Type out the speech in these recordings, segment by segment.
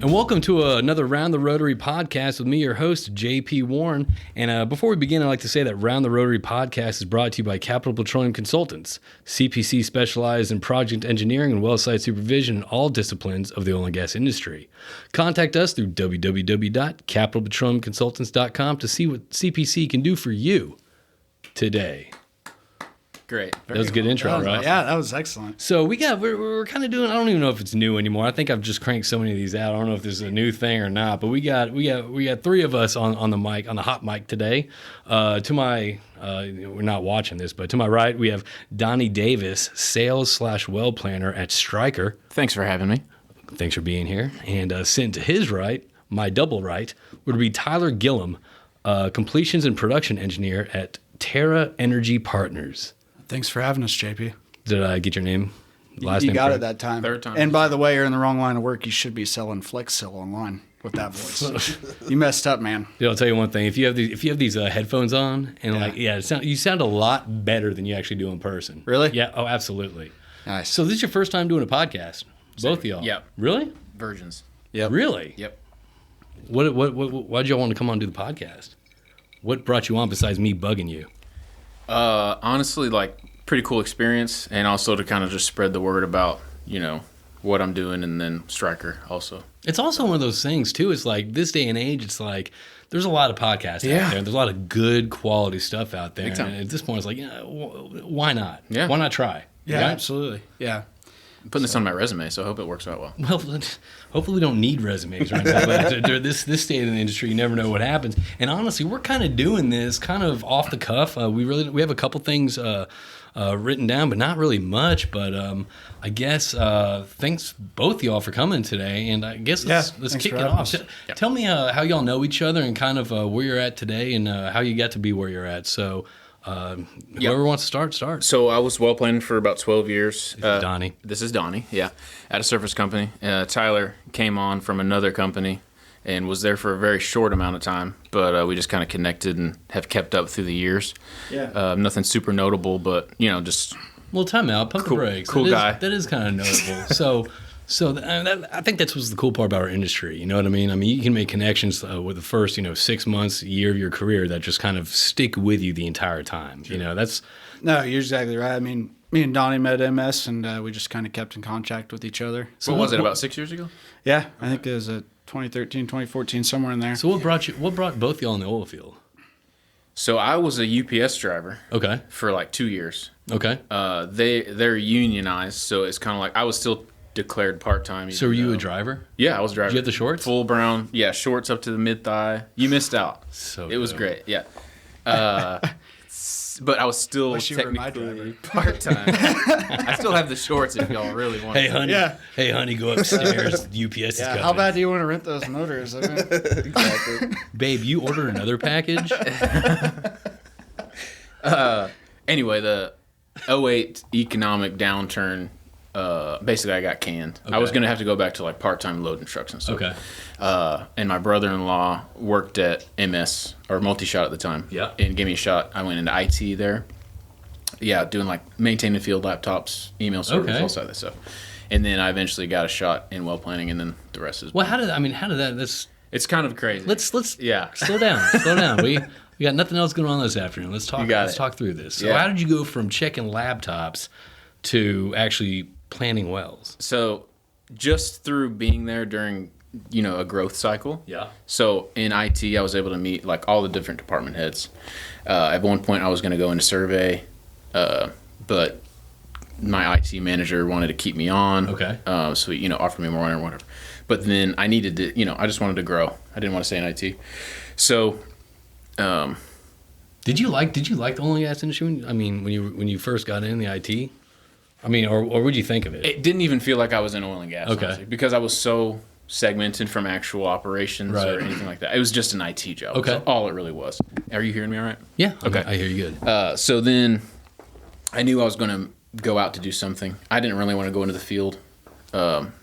And welcome to another Round the Rotary podcast with me, your host, JP Warren. And before we begin, I'd like to say that Round the Rotary podcast is brought to you by Capital Petroleum Consultants, CPC specialized in project engineering and well site supervision in all disciplines of the oil and gas industry. Contact us through www.capitalpetroleumconsultants.com to see what CPC can do for you today. Great. That was a good intro, right? Yeah, that was excellent. So we're kind of doing, I don't even know if it's new anymore. I think I've just cranked so many of these out. I don't know if this is a new thing or not, but we got three of us on the mic, on the hot mic today. To my, we're not watching this, but to my right, we have Donnie Davis, sales/well planner at Stryker. Thanks for having me. Thanks for being here. And sitting to his right, my double right, would be Tyler Gillam, completions and production engineer at Terra Energy Partners. Thanks for having us, JP. Did I get your name? Last You name got correct? it that time. Third time. And by the way, you're in the wrong line of work. You should be selling FlexSell online with that voice. You messed up, man. Dude, I'll tell you one thing. If you have these headphones on and you sound a lot better than you actually do in person. Really? Yeah. Oh, absolutely. Nice. So this is your first time doing a podcast, both of y'all. Yep. Really? Versions. Yep. Really? Yep. Why'd y'all want to come on and do the podcast? What brought you on besides me bugging you? Honestly, pretty cool experience, and also to kind of just spread the word about, what I'm doing, and then Stryker also. It's also one of those things too. It's like this day and age, it's like there's a lot of podcasts out there. There's a lot of good quality stuff out there. And at this point, it's like, why not? Yeah. Why not try? Yeah, Right? absolutely. Yeah. I'm putting this on my resume, so I hope it works out well. Well, hopefully we don't need resumes right now. But this state of the industry, you never know what happens. And honestly, we're kind of doing this kind of off the cuff. We have a couple things written down, but not really much. But I guess thanks both of y'all for coming today. And I guess let's kick it off. Tell me how y'all know each other and kind of where you're at today and how you got to be where you're at. So whoever wants to start. So I was well planning for about 12 years. Donnie. This is Donnie, yeah, at a surface company. Tyler came on from another company and was there for a very short amount of time, but we just kind of connected and have kept up through the years. Yeah. Nothing super notable, but, just... Well, time out. Pump the brakes. Cool guy. That is kind of notable. I think that's what's the cool part about our industry. You know what I mean? I mean, you can make connections with the first, 6 months, year of your career that just kind of stick with you the entire time. Sure. That's... No, you're exactly right. I mean, me and Donnie met at MS, and we just kind of kept in contact with each other. So what was it, about 6 years ago? Yeah, I think it was 2013, 2014, somewhere in there. So what brought both y'all in the oil field? So I was a UPS driver. Okay. For 2 years. Okay. They're unionized, so it's kind of like I was still declared part-time. So were you a driver? Yeah, I was a driver. Did you have the shorts? Full brown, shorts up to the mid-thigh. You missed out. So it was great, yeah. But I was still technically part-time. I still have the shorts if y'all really want. Hey, honey, go upstairs. UPS is coming. How bad do you want to rent those motors? I mean, Exactly. Babe, you ordered another package? Anyway, the 2008 economic downturn, basically I got canned. Okay. I was going to have to go back to doing loading trucks and stuff. Okay. And my brother-in-law worked at MS, or Multi-Shot at the time. Yeah. And gave me a shot. I went into IT there. Yeah, doing maintaining field laptops, email servers, all that stuff. And then I eventually got a shot in well planning, and then the rest is... Well, how did that... It's kind of crazy. Let's slow down. We got nothing else going on this afternoon. Let's talk through this. So how did you go from checking laptops to actually planning wells? So just through being there during, a growth cycle. Yeah. So in IT, I was able to meet all the different department heads. At one point, I was going to go into survey, but my IT manager wanted to keep me on. Okay. So he, offered me more or whatever. But then I needed to, I just wanted to grow. I didn't want to stay in IT. So, did you like the oil and gas industry? I mean, when you first got in the IT, I mean, or what did you think of it? It didn't even feel like I was in oil and gas, okay, honestly, because I was so segmented from actual operations or anything like that. It was just an IT job. Okay, that's all it really was. Are you hearing me all right? Yeah. Okay, I hear you good. So then, I knew I was going to go out to do something. I didn't really want to go into the field.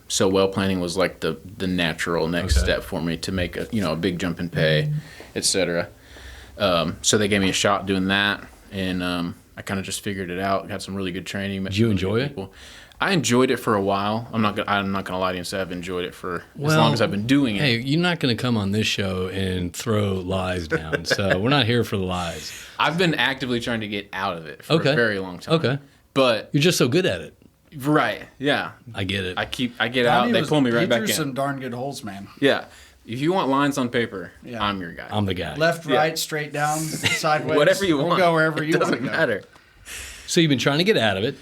So well planning was the natural next step for me to make a big jump in pay, etc. So they gave me a shot doing that, and I kind of just figured it out. Got some really good training. Did you enjoy it? I enjoyed it for a while. I'm not gonna lie to you and say I've enjoyed it for as long as I've been doing it. Hey, you're not going to come on this show and throw lies down. So we're not here for the lies. I've been actively trying to get out of it for a very long time. Okay. But You're just so good at it. right, yeah. I get it. I get out, they pull me right back He threw in. some darn good holes, man. Yeah. If you want lines on paper, I'm your guy. I'm the guy. Left, right, straight down, sideways. Whatever you want. We'll go wherever you want to Doesn't go. matter. So you've been trying to get out of it.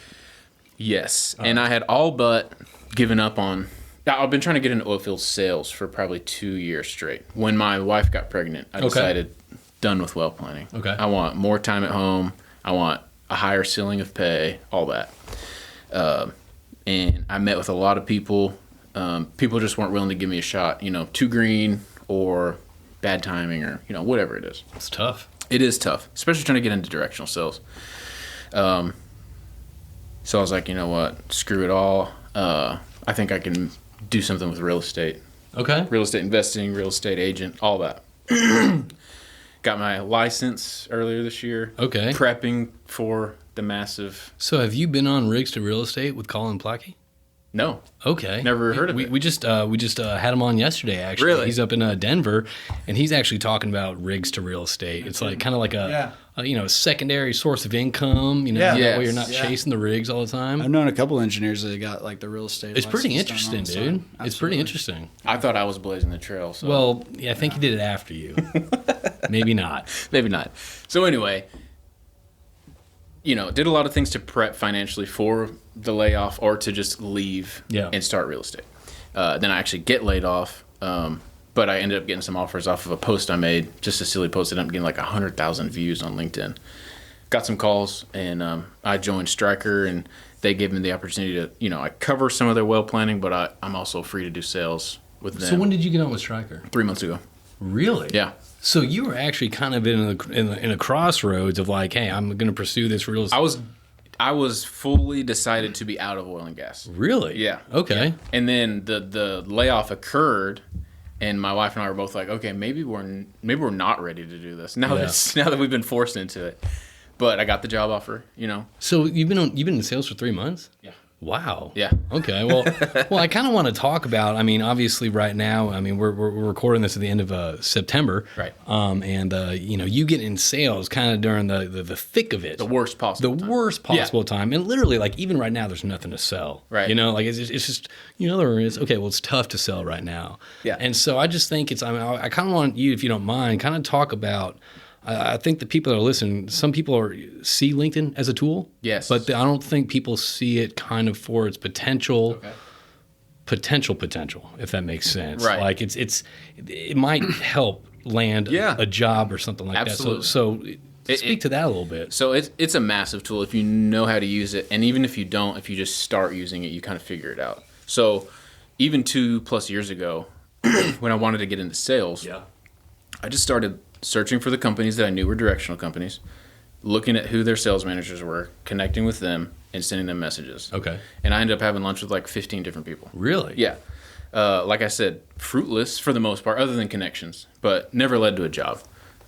Yes, and I had all but given up on. I've been trying to get into oilfield sales for probably 2 years straight. When my wife got pregnant, I decided done with well planning. Okay. I want more time at home. I want a higher ceiling of pay. All that. And I met with a lot of people. People just weren't willing to give me a shot. Too green or bad timing or whatever it is. It's tough. It is tough, especially trying to get into directional sales. So I was like, you know what? Screw it all. I think I can do something with real estate. Okay. Real estate investing, real estate agent, all that. Got my license earlier this year. Okay. Prepping for the massive. So have you been on Rigs to Real Estate with Colin Plackey? No. Okay. Never heard of it. We just had him on yesterday, actually. Really? He's up in Denver, and he's actually talking about rigs to real estate. It's like kind of like a secondary source of income. Yeah. That way you're Yes. not chasing the rigs all the time. I've known a couple engineers that got like the real estate. It's pretty license done interesting, on the dude. side. It's pretty Absolutely. interesting. I thought I was blazing the trail. So Well, yeah, I think he did it after you. Maybe not. maybe not. So anyway, did a lot of things to prep financially for the layoff or to just leave and start real estate. Then I actually get laid off, but I ended up getting some offers off of a post I made, just a silly post. It ended up getting like 100,000 views on LinkedIn. Got some calls, and I joined Stryker, and they gave me the opportunity to, I cover some of their well planning, but I'm also free to do sales with them. So when did you get on with Stryker? 3 months ago. Really? Yeah. So you were actually kind of in a crossroads of like, hey, I'm going to pursue this real estate. I was fully decided to be out of oil and gas. Really? Yeah. Okay. Yeah. And then the layoff occurred, and my wife and I were both like, okay, maybe we're not ready to do this now that we've been forced into it. But I got the job offer. So you've been in sales for 3 months? Yeah. Wow. Yeah. Okay. Well, I kind of want to talk about. I mean, obviously, right now, I mean, we're recording this at the end of September, Right. And you get in sales kind of during the thick of it, The worst possible time. worst possible time, and literally, like even right now, there's nothing to sell. Right. Like it's just there is okay. Well, it's tough to sell right now. Yeah. And so I just think I kind of want you, if you don't mind, kind of talk about. I think the people that are listening, some people see LinkedIn as a tool. Yes. But I don't think people see it kind of for its potential, if that makes sense. Right. Like it might help land a job or something like Absolutely. that. So speak to that a little bit. So it's a massive tool if you know how to use it, and even if you don't, if you just start using it, you kind of figure it out. So even 2+ years ago, when I wanted to get into sales, I just started searching for the companies that I knew were directional companies, looking at who their sales managers were, connecting with them, and sending them messages. Okay. And I ended up having lunch with like 15 different people. Really? Yeah. Like I said, fruitless for the most part, other than connections, but never led to a job.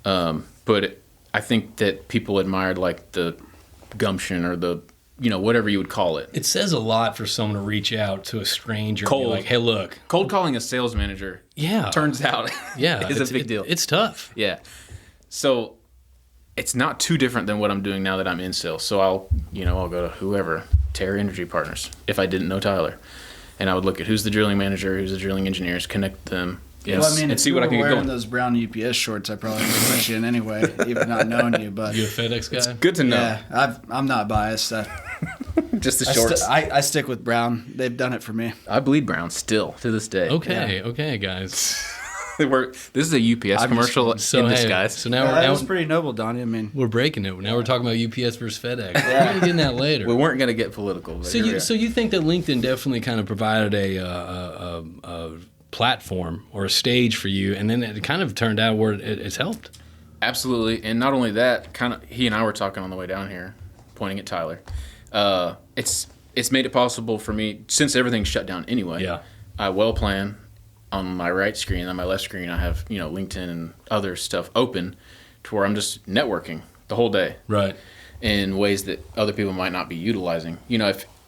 I think that people admired like the gumption or the, whatever you would call it. It says a lot for someone to reach out to a stranger Cold. and be like, hey, look. Cold calling a sales manager, turns out, is a big deal. It's tough. Yeah. So it's not too different than what I'm doing now that I'm in sales. So I'll go to whoever, Terra Energy Partners, if I didn't know Tyler. And I would look at who's the drilling manager, who's the drilling engineers, connect them. Well, I mean, and if see you what I were can get wearing going. those brown UPS shorts, I probably would have put you in anyway, even not knowing you. But You a FedEx guy? Good to know. yeah, I'm not biased. Just the shorts. I stick with brown. They've done it for me. I bleed brown still to this day. Okay, guys. This is a UPS commercial in disguise. So now That was pretty noble, Donnie. I mean, we're breaking it. Now we're talking about UPS versus FedEx. We're going to get in that later. We weren't going to get political. But So you think that LinkedIn definitely kind of provided a platform or a stage for you, and then it kind of turned out where it's helped. Absolutely, and not only that, he and I were talking on the way down here, pointing at Tyler. It's made it possible for me, since everything's shut down anyway. Yeah. I well plan on my right screen. On my left screen, I have LinkedIn and other stuff open, to where I'm just networking the whole day. Right. In ways that other people might not be utilizing.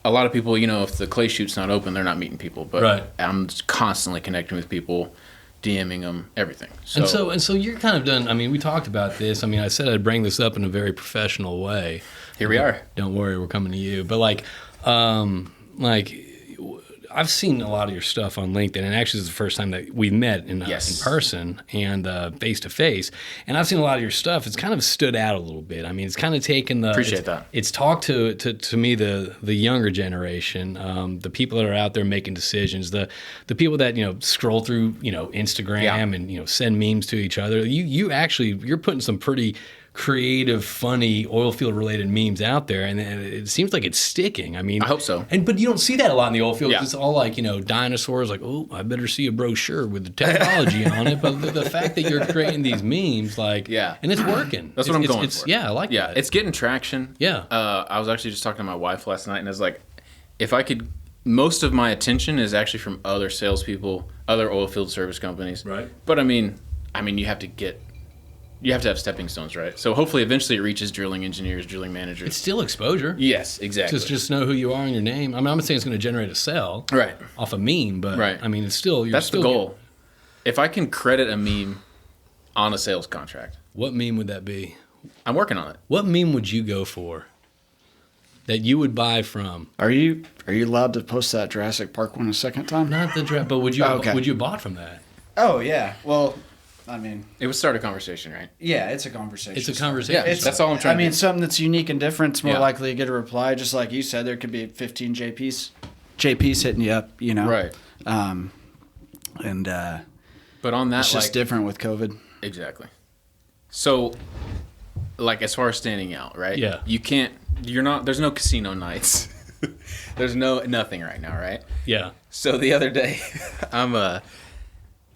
a lot of people, if the clay chute's not open, they're not meeting people. But Right. I'm just constantly connecting with people, DMing them, everything. So, And so you're kind of done. I mean, we talked about this. I mean, I said I'd bring this up in a very professional way. here we are. Don't worry, we're coming to you. But I've seen a lot of your stuff on LinkedIn, and actually, this is the first time that we met in person and face to face. And I've seen a lot of your stuff. It's kind of stood out a little bit. I mean, it's kind of taken the Appreciate that. It's talked to me the younger generation, the people that are out there making decisions, the people that scroll through Instagram and send memes to each other. You're putting some pretty creative, funny oil field related memes out there, and it seems like it's sticking. I mean, I hope so. But you don't see that a lot in the oil field. Yeah. It's all like dinosaurs. Like, oh, I better see a brochure with the technology on it. But the fact that you're creating these memes, and it's working. That's what I'm going for. Yeah, I like that. It's getting traction. Yeah. I was actually just talking to my wife last night, and I was like, if I could, most of my attention is actually from other salespeople, other oil field service companies. Right. But I mean, you have to have stepping stones, right? So hopefully, eventually, it reaches drilling engineers, drilling managers. It's still exposure. Yes, exactly. Just know who you are and your name. I mean, I'm not saying it's going to generate a sell off a meme, but Right. I mean, it's still That's the goal. If I can credit a meme on a sales contract, What meme would that be? I'm working on it. What meme would you go for that you would buy from? Are you allowed to post that Jurassic Park one a second time? Not the draft, but would you Oh, okay. would you have bought from that? Oh yeah. Well, I mean, It would start a conversation, right? yeah, it's a conversation. It's a conversation. Yeah, that's all I'm trying I to mean, do. something that's unique and different. It's more Yeah. likely to get a reply. Just like you said, there could be 15 JPs hitting you up. Right. And But on that, it's just different with COVID. Exactly. So, as far as standing out, right? Yeah. There's no casino nights. There's nothing right now, right? Yeah. So the other day,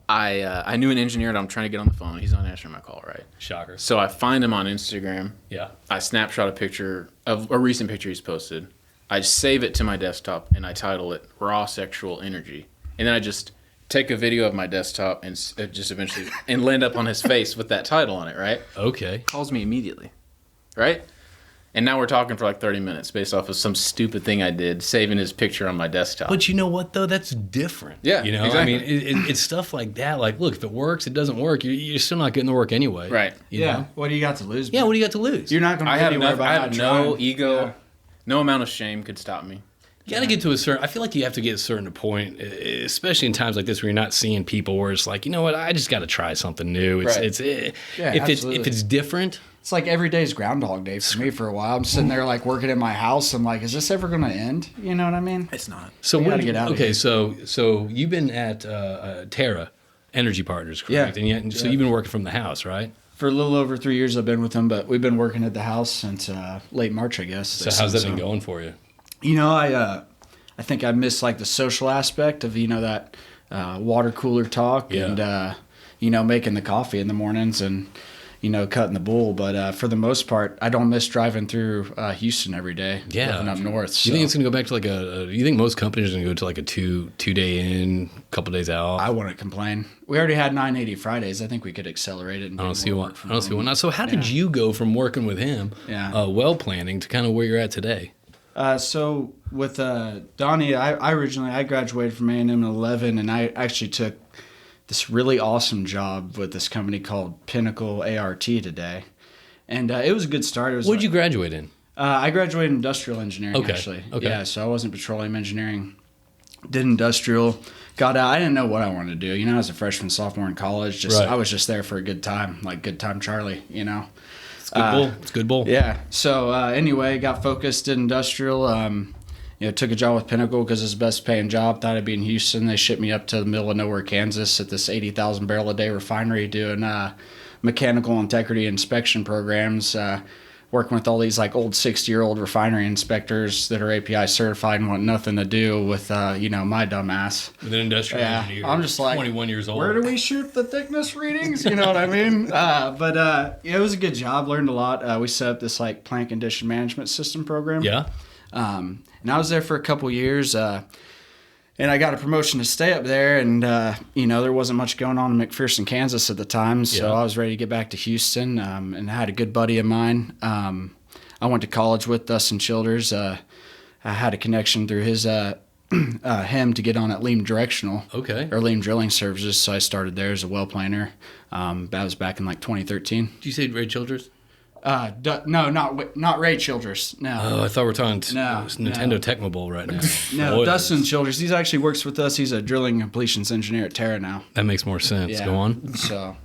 I knew an engineer that I'm trying to get on the phone. He's not answering my call, right? Shocker. So I find him on Instagram. Yeah. I snapshot a picture of a recent picture he's posted. I save it to my desktop and I title it "Raw Sexual Energy," and then I just take a video of my desktop and just eventually and land up on his face with that title on it, right? Okay. Calls me immediately, right? And now we're talking for 30 minutes based off of some stupid thing I did, saving his picture on my desktop. But you know what though? That's different. Yeah, exactly. I mean, it's stuff like that. Like, look, if it works, it doesn't work. You're still not getting the work anyway. Right. You know? What do you got to lose? Yeah. What do you got to lose? You're not going to I get have, anywhere by I not have no trying. ego. Yeah. No amount of shame could stop me. You got to get to a certain. I feel like you have to get a certain point, especially in times like this where you're not seeing people. Where it's like, you know what? I just got to try something new. If absolutely. it's different. It's like every day's Groundhog Day for me for a while. I'm sitting there working in my house. I'm like, is this ever going to end? You know what I mean? It's not. So We when gotta get out of here. so you've been at Terra Energy Partners, correct? Yeah. And so you've been working from the house, right? For a little over 3 years I've been with them, but we've been working at the house since late March, I guess. So how's that been going for you? You know, I think I miss the social aspect of that water cooler talk and making the coffee in the mornings and cutting the bull. But for the most part, I don't miss driving through Houston every day. Yeah. Living up north. Do you think it's going to go back to you think most companies are going to go to a two-day in, couple days out? I wouldn't complain. We already had 980 Fridays. I think we could accelerate it. And I don't see why not. So how did you go from working with him, well planning, to kind of where you're at today? So with Donnie, I graduated from A&M in 11, and I actually took this really awesome job with this company called Pinnacle ART today. And it was a good start. What did you graduate in? I graduated in industrial engineering, actually. Okay. Yeah, so I wasn't petroleum engineering. Did industrial. Got out. I didn't know what I wanted to do. I was a freshman, sophomore in college. I was just there for a good time, good time Charlie, It's good bull. It's good bull. Yeah. So anyway, got focused in industrial. Took a job with Pinnacle because it's the best paying job. Thought I'd be in Houston. They shipped me up to the middle of nowhere, Kansas, at this 80,000 barrel a day refinery doing mechanical integrity inspection programs. Working with all these old 60-year-old refinery inspectors that are API certified and want nothing to do with my dumb ass. With an industrial engineer. I'm just 21 years old. Where do we shoot the thickness readings? You know what I mean? But it was a good job. Learned a lot. We set up this plant condition management system program. Yeah. And I was there for a couple years. And I got a promotion to stay up there, and there wasn't much going on in McPherson, Kansas at the time, so I was ready to get back to Houston. And I had a good buddy of mine. I went to college with, Dustin Childers, I had a connection through his him to get on at Leam Directional. Okay. Or Leam Drilling Services. So I started there as a well planner. That was back in like 2013. Did you say Ray Childress? No, not Ray Childress. No. Oh, I thought we were talking No, Nintendo no. Tecmo Bowl right now. No, Boy, Dustin Childress. He actually works with us. He's a drilling and completions engineer at Terra now. That makes more sense. Yeah. Go on. So,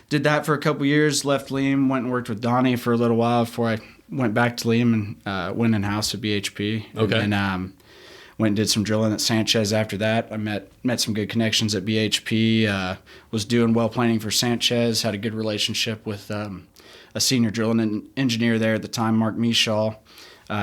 did that for a couple years. Left Leam, went and worked with Donnie for a little while before I went back to Leam and went in house at BHP. Okay. And then went and did some drilling at Sanchez after that. I met some good connections at BHP. Was doing well planning for Sanchez. Had a good relationship with a senior drilling engineer there at the time, Mark Mishaw.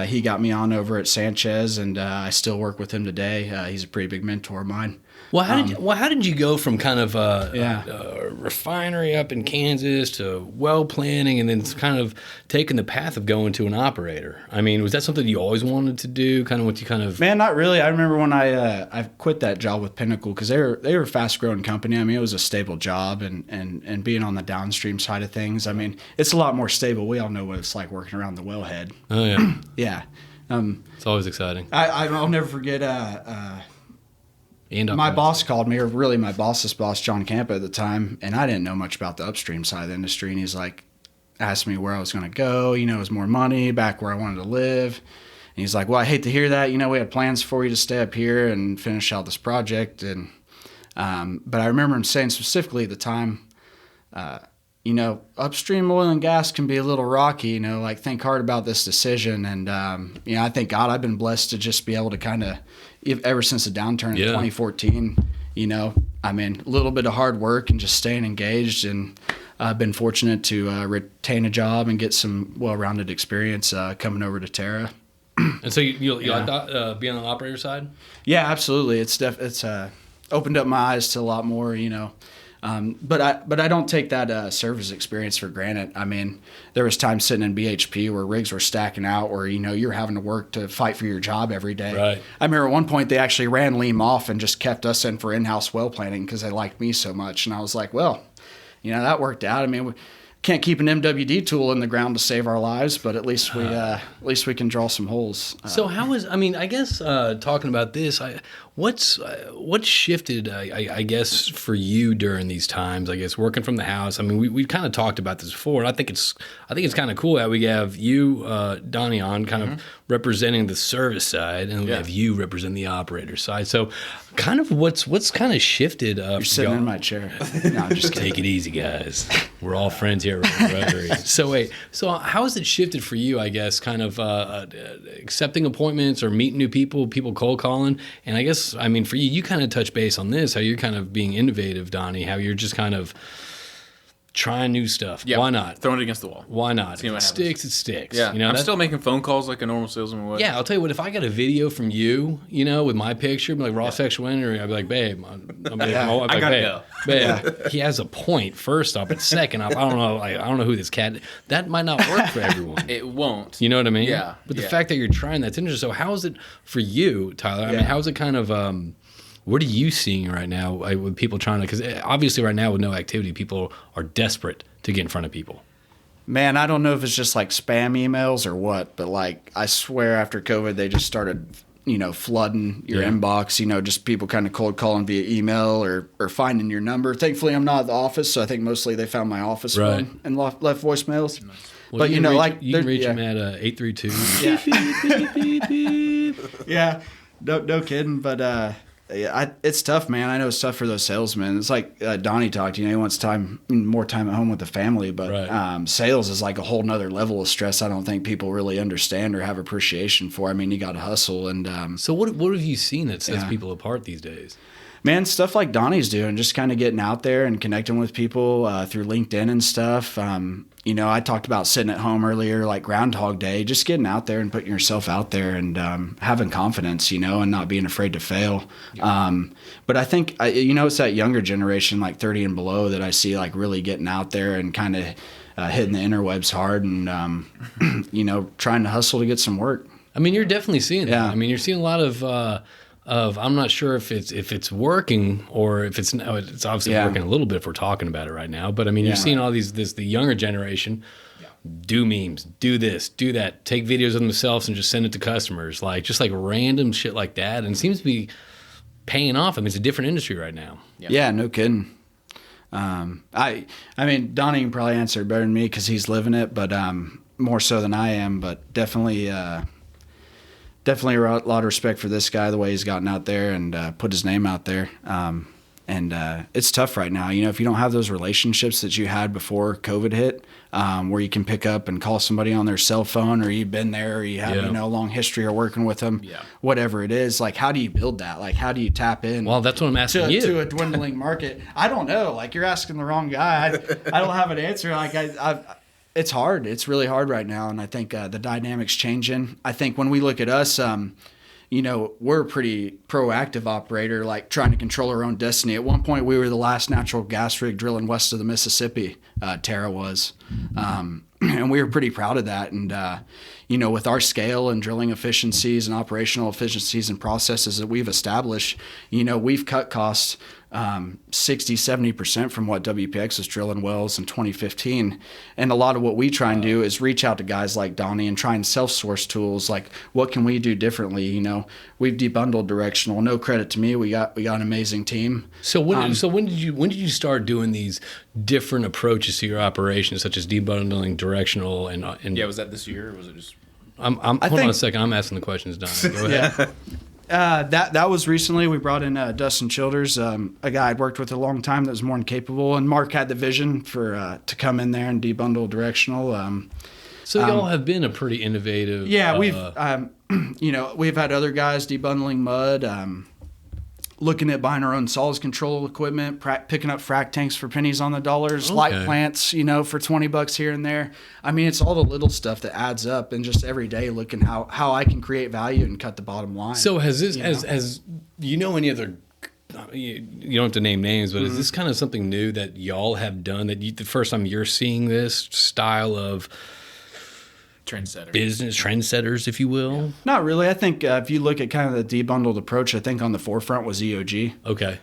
He got me on over at Sanchez, and I still work with him today. He's a pretty big mentor of mine. Well, how did you go from kind of Yeah. a refinery up in Kansas to well planning, and then kind of taking the path of going to an operator? I mean, was that something you always wanted to do? Kind of what you kind of Man, not really. I remember when I quit that job with Pinnacle because they were a fast growing company. I mean, it was a stable job, and being on the downstream side of things. I mean, it's a lot more stable. We all know what it's like working around the wellhead. Oh yeah, Yeah. it's always exciting. I'll never forget. And My boss called me, or really my boss's boss, John Campa at the time, and I didn't know much about the upstream side of the industry. And he's like, asked me where I was going to go. You know, it was more money, back where I wanted to live. And he's like, well, I hate to hear that. You know, we had plans for you to stay up here and finish out this project. And but I remember him saying specifically at the time, you know, upstream oil and gas can be a little rocky, you know, like think hard about this decision. And, you know, I thank God I've been blessed to just be able to kind of, ever since the downturn in 2014, you know, I mean, a little bit of hard work and just staying engaged. And I've been fortunate to retain a job and get some well-rounded experience coming over to Terra. And so you like that, being on the operator side? Yeah, absolutely. It's opened up my eyes to a lot more, you know. But I don't take that service experience for granted. I mean, there was times sitting in BHP where rigs were stacking out, where you know you're having to work to fight for your job every day. Right. I remember at one point they actually ran Leam off and just kept us in for in-house well planning because they liked me so much. And I was like, well, you know, that worked out. I mean, we can't keep an MWD tool in the ground to save our lives, but at least we can draw some holes. So how is, I mean, I guess talking about this, what's shifted, I guess, for you during these times, I guess, working from the house? I mean, we've kind of talked about this before, and I think it's kind of cool that we have you, Donnie, on kind of representing the service side, and we have you representing the operator side. So kind of what's kind of shifted. You're sitting in my chair. No, I'm just kidding. Take it easy, guys. We're all friends here at Rotary. So how has it shifted for you, I guess, kind of accepting appointments or meeting new people cold calling? And I guess, I mean, for you, you kind of touch base on this, how you're kind of being innovative, Donnie, how you're just kind of trying new stuff. Yeah, why not? Throwing it against the wall. Why not? If what it happens. sticks, it sticks. Yeah, You know, I'm still making phone calls like a normal salesman would. yeah, I'll tell you what, if I got a video from you, you know, with my picture, be like raw sexual entry, I'd be like, babe, I gotta go. Babe, he has a point, first off, and second off, I don't know who this cat, that might not work for everyone. It won't. You know what I mean? Yeah. But the fact that you're trying, that's interesting. So how is it for you, Tyler? I mean, how is it kind of, what are you seeing right now with people trying to, because obviously right now with no activity, people are desperate to get in front of people. Man, I don't know if it's just like spam emails or what, but like I swear after COVID, they just started, you know, flooding your inbox, you know, just people kind of cold calling via email or finding your number. Thankfully, I'm not at the office, so I think mostly they found my office phone and left voicemails. Well, but, you know, like you can reach them at 832. Yeah, no kidding. But it's tough, man. I know it's tough for those salesmen. It's like Donnie talked. You know, he wants more time at home with the family. But sales is like a whole nother level of stress. I don't think people really understand or have appreciation for. I mean, you got to hustle. And so what have you seen that sets people apart these days? Man, stuff like Donnie's doing, just kind of getting out there and connecting with people through LinkedIn and stuff. You know, I talked about sitting at home earlier, like Groundhog Day, just getting out there and putting yourself out there and having confidence, you know, and not being afraid to fail. But I think, you know, it's that younger generation, like 30 and below, that I see like really getting out there and kind of hitting the interwebs hard and, you know, trying to hustle to get some work. I mean, you're definitely seeing that. Yeah. I mean, you're seeing a lot of I'm not sure if it's working or if it's obviously working a little bit if we're talking about it right now. But I mean, you're seeing all the younger generation do memes, do this, do that, take videos of themselves and just send it to customers, like just like random shit like that. And it seems to be paying off. I mean, it's a different industry right now. Yeah, no kidding. I mean, Donnie can probably answer it better than me because he's living it, but more so than I am. But definitely a lot of respect for this guy, the way he's gotten out there and put his name out there. And it's tough right now. You know, if you don't have those relationships that you had before COVID hit, where you can pick up and call somebody on their cell phone, or you've been there, or you have, you know, a long history of working with them, whatever it is, like, how do you build that? Like, how do you tap in? Well, that's what I'm asking you. To a dwindling market. I don't know. Like, you're asking the wrong guy. I don't have an answer. Like, it's hard. It's really hard right now. And I think the dynamic's changing. I think when we look at us, you know, we're a pretty proactive operator, like trying to control our own destiny. At one point, we were the last natural gas rig drilling west of the Mississippi, Terra was. And we were pretty proud of that. And, you know, with our scale and drilling efficiencies and operational efficiencies and processes that we've established, you know, we've cut costs 60-70% from what WPX was drilling wells in 2015. And a lot of what we try and do is reach out to guys like Donnie and try and self-source tools, like what can we do differently? You know, we've debundled directional. No credit to me. We got an amazing team. So when did you start doing these different approaches to your operations, such as debundling directional and was that this year, or was it just? Hold on a second. I'm asking the questions, Donnie. Go ahead. That was recently. We brought in Dustin Childers, a guy I'd worked with a long time that was more than capable, and Mark had the vision for to come in there and debundle directional. So y'all have been a pretty innovative. Yeah, we've you know, we've had other guys debundling mud, looking at buying our own solids control equipment, picking up frac tanks for pennies on the dollars, light plants, you know, for $20 here and there. I mean, it's all the little stuff that adds up, and just every day looking how I can create value and cut the bottom line. So has this, as you know, any other, you don't have to name names, but is this kind of something new that y'all have done, that the first time you're seeing this style of trendsetters, if you will? Not really. I think if you look at kind of the debundled approach, I think on the forefront was EOG. Okay.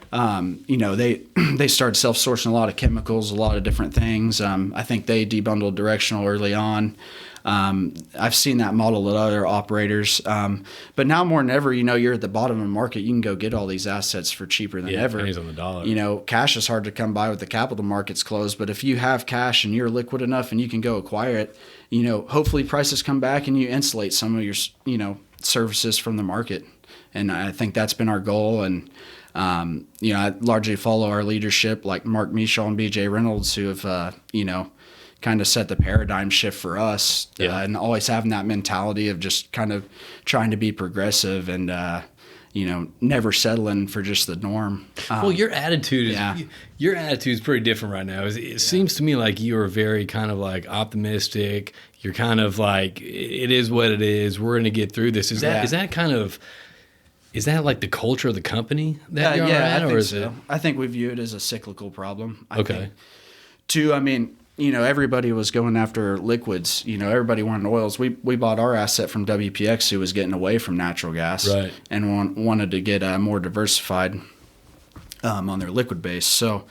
You know, they started self-sourcing a lot of chemicals, a lot of different things. I think they debundled directional early on. I've seen that model at other operators. But now more than ever, you know, you're at the bottom of the market. You can go get all these assets for cheaper than ever. Pennies on the dollar. You know, cash is hard to come by with the capital markets closed. But if you have cash and you're liquid enough and you can go acquire it, you know, hopefully prices come back and you insulate some of your, you know, services from the market. And I think that's been our goal. And, you know, I largely follow our leadership like Mark Michaud and BJ Reynolds, who have, you know, kind of set the paradigm shift for us, and always having that mentality of just kind of trying to be progressive and, you know, never settling for just the norm. Well, your attitude is pretty different right now. It seems to me like you are very kind of like optimistic. You're kind of like, it is what it is. We're going to get through this. Is that like the culture of the company that you're at, or is it? I think we view it as a cyclical problem. I think. I mean, you know, everybody was going after liquids. You know, everybody wanted oils. We bought our asset from WPX, who was getting away from natural gas, and wanted to get more diversified on their liquid base. So,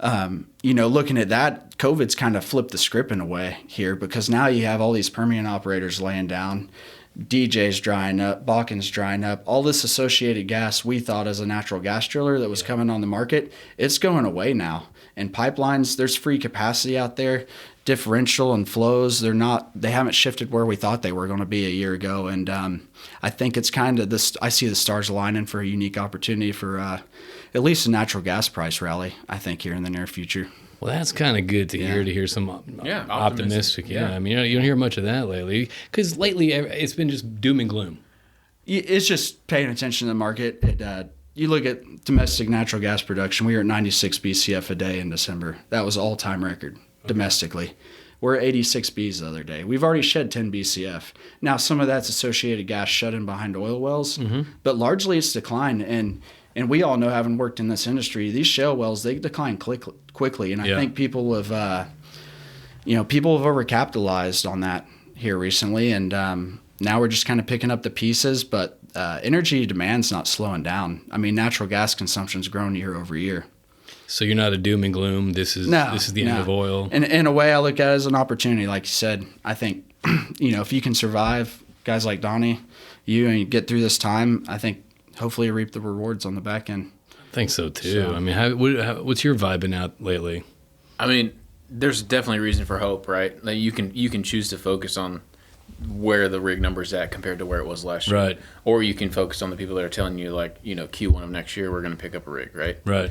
you know, looking at that, COVID's kind of flipped the script in a way here, because now you have all these Permian operators laying down. DJ's drying up, Bakken's drying up. All this associated gas we thought as a natural gas driller that was coming on the market, it's going away now. And pipelines, there's free capacity out there. Differential and flows, they haven't shifted where we thought they were going to be a year ago. And I think it's kind of this, I see the stars aligning for a unique opportunity for at least a natural gas price rally, I think, here in the near future. Well, that's kind of good to hear some optimistic. I mean, you don't hear much of that lately, because lately it's been just doom and gloom. It's just paying attention to the market. You look at domestic natural gas production, we were at 96 BCF a day in December. That was all-time record domestically. We're at 86 Bs the other day. We've already shed 10 BCF. Now, some of that's associated gas shut in behind oil wells, but largely it's declined. And we all know, having worked in this industry, these shale wells, they decline quickly. And I think people have overcapitalized on that here recently. And now we're just kind of picking up the pieces, but energy demand's not slowing down. I mean, natural gas consumption's grown year over year. So you're not a doom and gloom. This is the end of oil. And in a way, I look at it as an opportunity. Like you said, I think, if you can survive, guys like Donnie, and you get through this time, I think hopefully you reap the rewards on the back end. I think so too. I mean, what's your vibe been out lately? I mean, there's definitely reason for hope, right? Like you can choose to focus on where the rig number's at compared to where it was last year. Right. Or you can focus on the people that are telling you, like, Q1 of next year, we're going to pick up a rig, right? Right.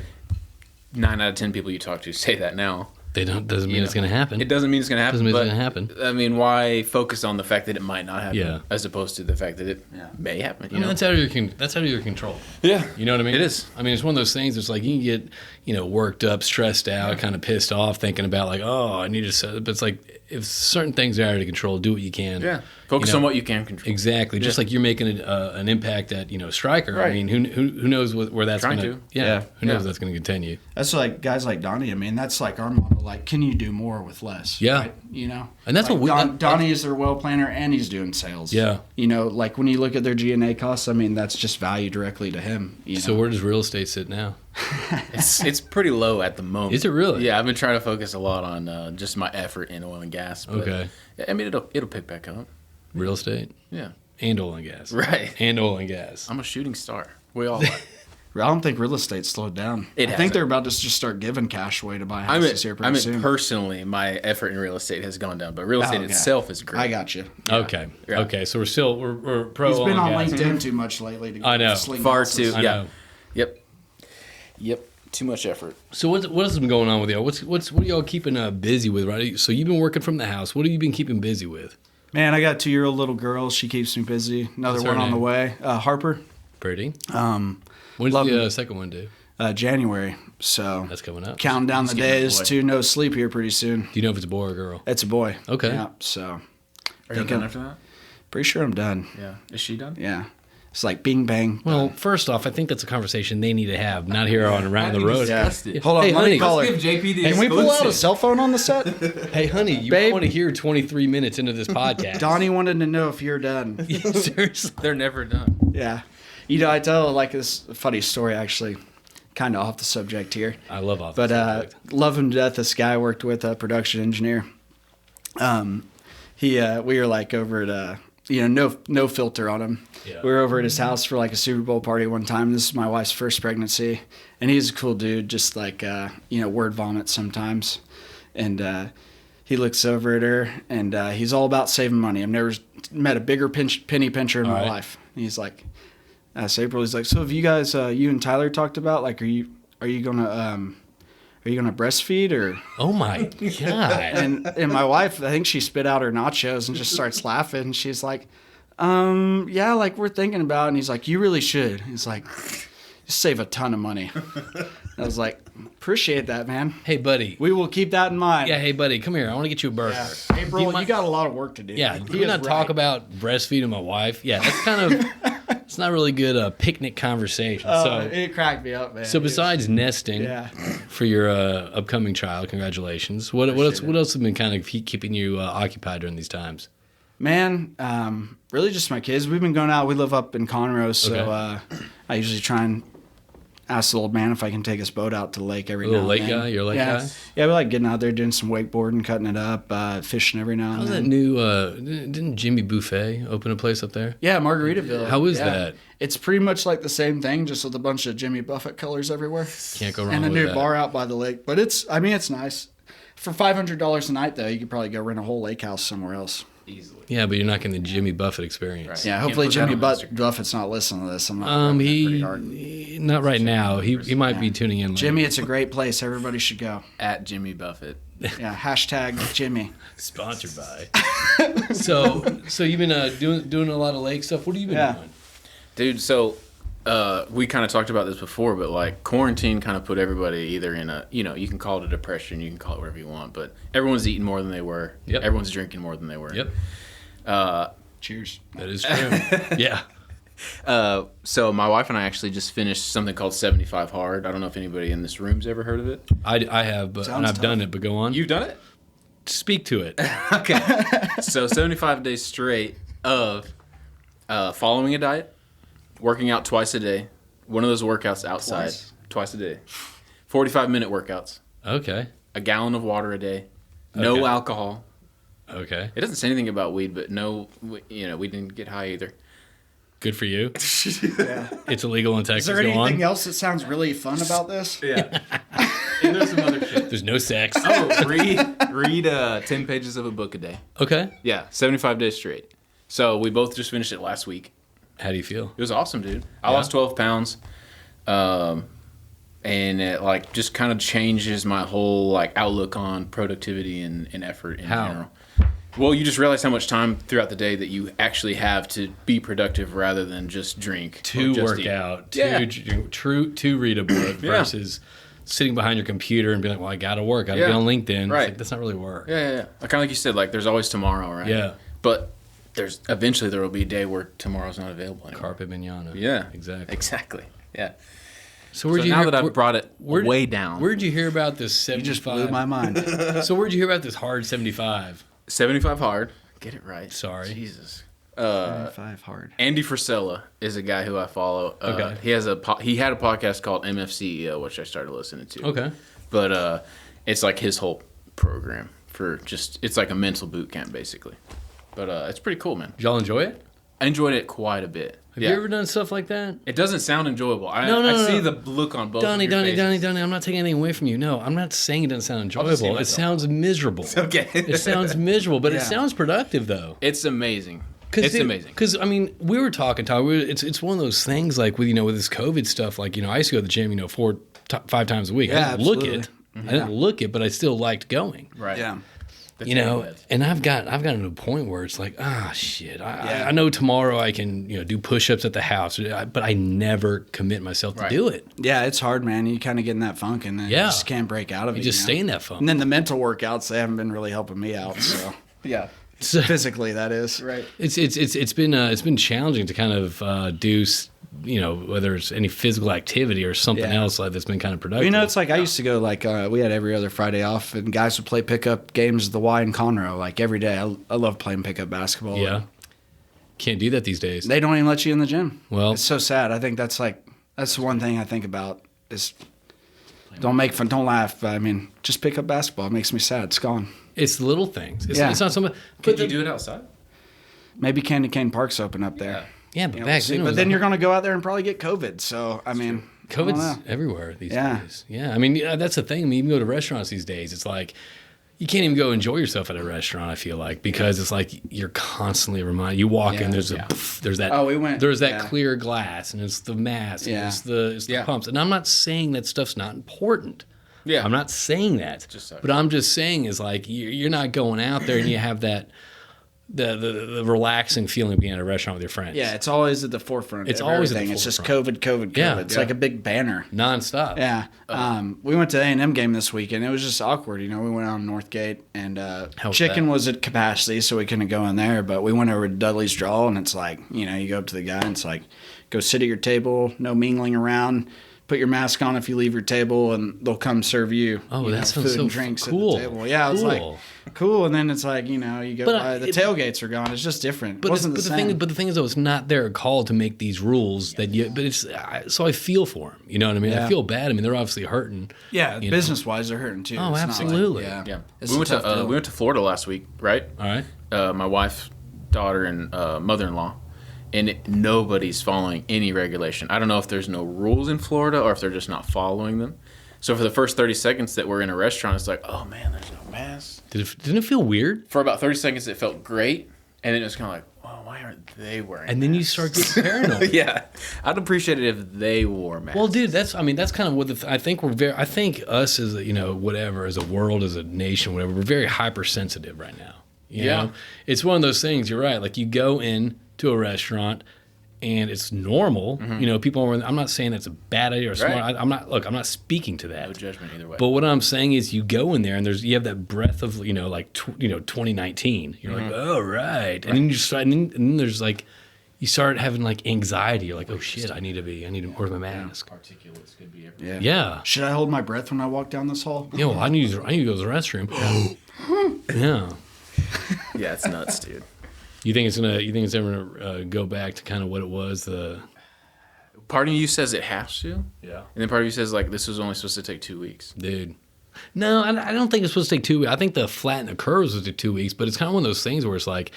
9 out of 10 people you talk to say that now. Doesn't mean it's going to happen. It doesn't mean it's going to happen. Doesn't mean it's going to happen. I mean, why focus on the fact that it might not happen, Yeah. as opposed to the fact that it may happen? I mean, that's out of your control. Yeah. You know what I mean? It is. I mean, it's one of those things. It's like you can get, worked up, stressed out, kind of pissed off, thinking about like, oh, I need to set. But it's like if certain things are out of control, do what you can. Yeah. Focus on what you can control. Exactly. Just like you're making an impact at Stryker. Right. I mean, who knows where that's going to? Yeah. Who knows if that's going to continue? That's like guys like Donnie. I mean, that's like our model. Like, can you do more with less? Yeah. Right? And that's like what Donnie is their well planner and he's doing sales. Yeah. Like when you look at their G&A costs, I mean, that's just value directly to him. So where does real estate sit now? It's pretty low at the moment. Is it really? Yeah, I've been trying to focus a lot on just my effort in oil and gas. But, Okay. I mean, it'll pick back up. Real estate Yeah. and oil and gas. Right. And oil and gas. I'm a shooting star. We all are. I don't think real estate slowed down. I think they're about to just start giving cash away to buy houses here pretty soon. Personally, my effort in real estate has gone down, but real estate itself is great. I got you. Okay. Yeah. Okay. So we're pro. He's been oil on and gas. LinkedIn too much lately. I know. Far too. I know. Yep. Too much effort. So what has been going on with y'all? What are y'all keeping busy with? Right. So you've been working from the house. What have you been keeping busy with? Man, I got a 2-year-old little girl. She keeps me busy. Another What's her one on name? the way. Harper. Pretty. When's the second one due? January. So That's coming up. counting down the getting a days boy. to no sleep here pretty soon. Do you know if it's a boy or a girl? It's a boy. Okay. Yeah. So Are you done after that? pretty sure I'm done. Yeah. Is she done? Yeah. It's like bing bang. Well, first off, I think that's a conversation they need to have, not here on Around the Road. Yeah. Discussed it. Hold on, Hey, let honey. me call her. Let's give JP the Can we pull out a exclusive. cell phone on the set? Hey, honey, you Babe. want to hear 23 minutes into this podcast? Donnie wanted to know if you're done. Seriously. They're never done. Yeah. I tell like this funny story actually, kind of off the subject here. I love off. But subject. love him to death. This guy I worked with, a production engineer. We were like over at no filter on him. Yeah. We were over at his house for like a Super Bowl party one time. This is my wife's first pregnancy, and he's a cool dude. Just like word vomit sometimes, and he looks over at her, and he's all about saving money. I've never met a bigger penny pincher in my right. life. And he's like, asked April. He's like, so have you guys, you and Tyler talked about like, are you gonna breastfeed or? Oh my god! And my wife, I think she spit out her nachos and just starts laughing. And she's like, yeah, like we're thinking about it. And he's like, you really should. He's like, you save a ton of money. I was like, appreciate that, man. Hey, buddy. We will keep that in mind. Yeah, hey, buddy, come here. I want to get you a burger. Yeah. April, you got a lot of work to do. Yeah, He do we is not talk right. about breastfeeding my wife? Yeah, that's kind of it's not really good picnic conversing. It cracked me up, man. So besides nesting Yeah. for your upcoming child, congratulations. What else has been kind of keeping you occupied during these times? Man, really just my kids. We've been going out. We live up in Conroe, so Okay. I usually try and ask the old man if I can take his boat out to the lake every now Little and lake then. guy? You're a lake yeah. guy? Yeah, we like getting out there, doing some wakeboarding, cutting it up, fishing every now and How's that then. new? Didn't Jimmy Buffet open a place up there? Yeah, Margaritaville. How is Yeah. that? It's pretty much like the same thing, just with a bunch of Jimmy Buffett colors everywhere. Can't go wrong And a with new that. bar out by the lake. But it's nice. For $500 a night, though, you could probably go rent a whole lake house somewhere else. Easily. Yeah, but you're not getting the Jimmy Buffett experience. Right. Yeah, Can't hopefully put that Jimmy on Instagram. Buffett's not listening to this. I'm not pretty hard. He not right now. He might be tuning in. Later. Jimmy, it's a great place. Everybody should go. At Jimmy Buffett. Yeah, hashtag Jimmy. Sponsored by. so you've been doing a lot of lake stuff. What have you been doing? Dude, so we kind of talked about this before, but like quarantine kind of put everybody either in a, you can call it a depression, you can call it whatever you want, but everyone's eating more than they were. Yep. Everyone's drinking more than they were. Yep. Cheers. That is true. Yeah. So my wife and I actually just finished something called 75 Hard. I don't know if anybody in this room's ever heard of it. I have, but Sounds and I've tough. done it. But go on. You've done it? Speak to it. Okay. So 75 days straight of following a diet, working out twice a day, one of those workouts outside, twice a day, 45-minute workouts. Okay. A gallon of water a day. No Okay. alcohol. Okay. It doesn't say anything about weed, but we didn't get high either. Good for you. Yeah. It's illegal in Texas. Is there Go on. anything else that sounds really fun about this? Yeah. And there's some other shit. There's no sex. Oh, read 10 pages of a book a day. Okay. Yeah, 75 days straight. So we both just finished it last week. How do you feel? It was awesome, dude. I lost 12 pounds. And it like just kind of changes my whole like outlook on productivity and effort in general. Well, you just realize how much time throughout the day that you actually have to be productive rather than just drink. To just work eat. out, Yeah. to read a book versus sitting behind your computer and being like, well, I got to work. I got to be on LinkedIn. Right. It's like, that's not really work. Yeah. Kind of like you said, like there's always tomorrow, right? Yeah. But eventually there will be a day where tomorrow's not available anymore. Carpe manana. Yeah. Exactly. Yeah. So where'd So you now hear, that I've brought it way down. Where'd you hear about this 75? You just blew my mind. So where'd you hear about this hard 75? 75 hard. Get it right. Sorry. Jesus. 5 hard. Andy Frisella is a guy who I follow. Okay. He had a podcast called MFCEO, which I started listening to. Okay. But it's like his whole program for it's like a mental boot camp basically. But it's pretty cool, man. Did y'all enjoy it? I enjoyed it quite a bit. Have you ever done stuff like that? It doesn't sound enjoyable. I No. see the look on both Donnie, of your faces. I'm not taking anything away from you. No, I'm not saying it doesn't sound I'll just see enjoyable. It myself. sounds miserable. Okay. It sounds miserable, but it Yeah. sounds productive though. It's amazing. It's amazing. Because I mean, we were talking, Tom. It's one of those things like with this COVID stuff. Like I used to go to the gym 5 times a week. Yeah, I didn't look absolutely. it. I didn't look it, but I still liked going. Right. Yeah. And I've gotten to a point where it's like, shit. I know tomorrow I can do push-ups at the house, but I never commit myself to do it. Yeah, it's hard, man. You kind of get in that funk and then you just can't break out of it. You just stay in that funk. And then the mental workouts, they haven't been really helping me out. So Yeah. physically, that is. Right. It's been challenging to kind of do whether it's any physical activity or something else like that's been kind of productive. It's like I used to go we had every other Friday off, and guys would play pickup games at the Y in Conroe like every day. I love playing pickup basketball. Yeah. Can't do that these days. They don't even let you in the gym. Well, it's so sad. I think that's the one thing I think about is don't laugh. I mean, just pick up basketball. It makes me sad. It's gone. it's little things. It's not something. Could you do it outside? Maybe Candy Cane Park's open up there. Yeah, but We'll back see. then, But then you're going to go out there and probably get COVID. So, I mean, I don't know. COVID's everywhere these days. Yeah, I mean, that's the thing. I mean, you can go to restaurants these days. It's like you can't even go enjoy yourself at a restaurant. I feel like because it's like you're constantly reminded. You walk in, there's that. Oh, we went. There's that clear glass, and it's the mask, and it's the pumps. And I'm not saying that stuff's not important. Yeah. I'm not saying that. But I'm just saying is like you're not going out there and you have that. The relaxing feeling of being at a restaurant with your friends. Yeah, it's always at the forefront. It's of always at the everything. It's just forefront. COVID. Yeah. It's like a big banner. Nonstop. Yeah. We went to the A&M game this week, and it was just awkward. We went on Northgate, and chicken was at capacity, so we couldn't go in there. But we went over to Dudley's Draw, and it's like, you go up to the guy, and it's like, go sit at your table, no mingling around. Put your mask on if you leave your table, and they'll come serve you. Oh, that sounds food so and drinks cool. at the table. Yeah, it's like cool. And then it's like you go by the tailgates are gone. It's just different. But the thing is, though, it's not their call to make these rules that you. But it's so I feel for them. You know what I mean? Yeah. I feel bad. I mean, they're obviously hurting. Yeah, business wise, they're hurting too. Oh, It's not absolutely. Yeah. It's We a went tough deal. to Florida last week, right? All right. My wife, daughter, and mother-in-law, and nobody's following any regulation. I don't know if there's no rules in Florida or if they're just not following them. So for the first 30 seconds that we're in a restaurant, it's like, oh man, there's no mask. Didn't it feel weird? For about 30 seconds, it felt great, and then it was kind of like, oh, why aren't they wearing? And then you masks? start getting paranoid. Yeah, I'd appreciate it if they wore masks. Well, dude, that's kind of what I think I think us as whatever, as a world, as a nation, whatever, we're very hypersensitive right now. You know? It's one of those things. You're right. Like you go in to a restaurant and it's normal. People are. I'm not saying that's a bad idea or smart. Right. I'm not speaking to that. No judgment either way. But what I'm saying is, you go in there and you have that breath of 2019. You're like, oh right, and then you start, and then there's like, you start having like anxiety. You're like, oh shit, I need to wear my mask. Particulates could be everywhere. Yeah. Should I hold my breath when I walk down this hall? Yeah. Well, I need to go to the restroom. Yeah. Yeah, it's nuts, dude. You think it's ever gonna go back to kind of what it was? part of you says it has to, Yeah. and then part of you says like this was only supposed to take 2 weeks. Dude. No, I don't think it's supposed to take 2 weeks. I think the flatten the curves was 2 weeks, but it's kind of one of those things where it's like,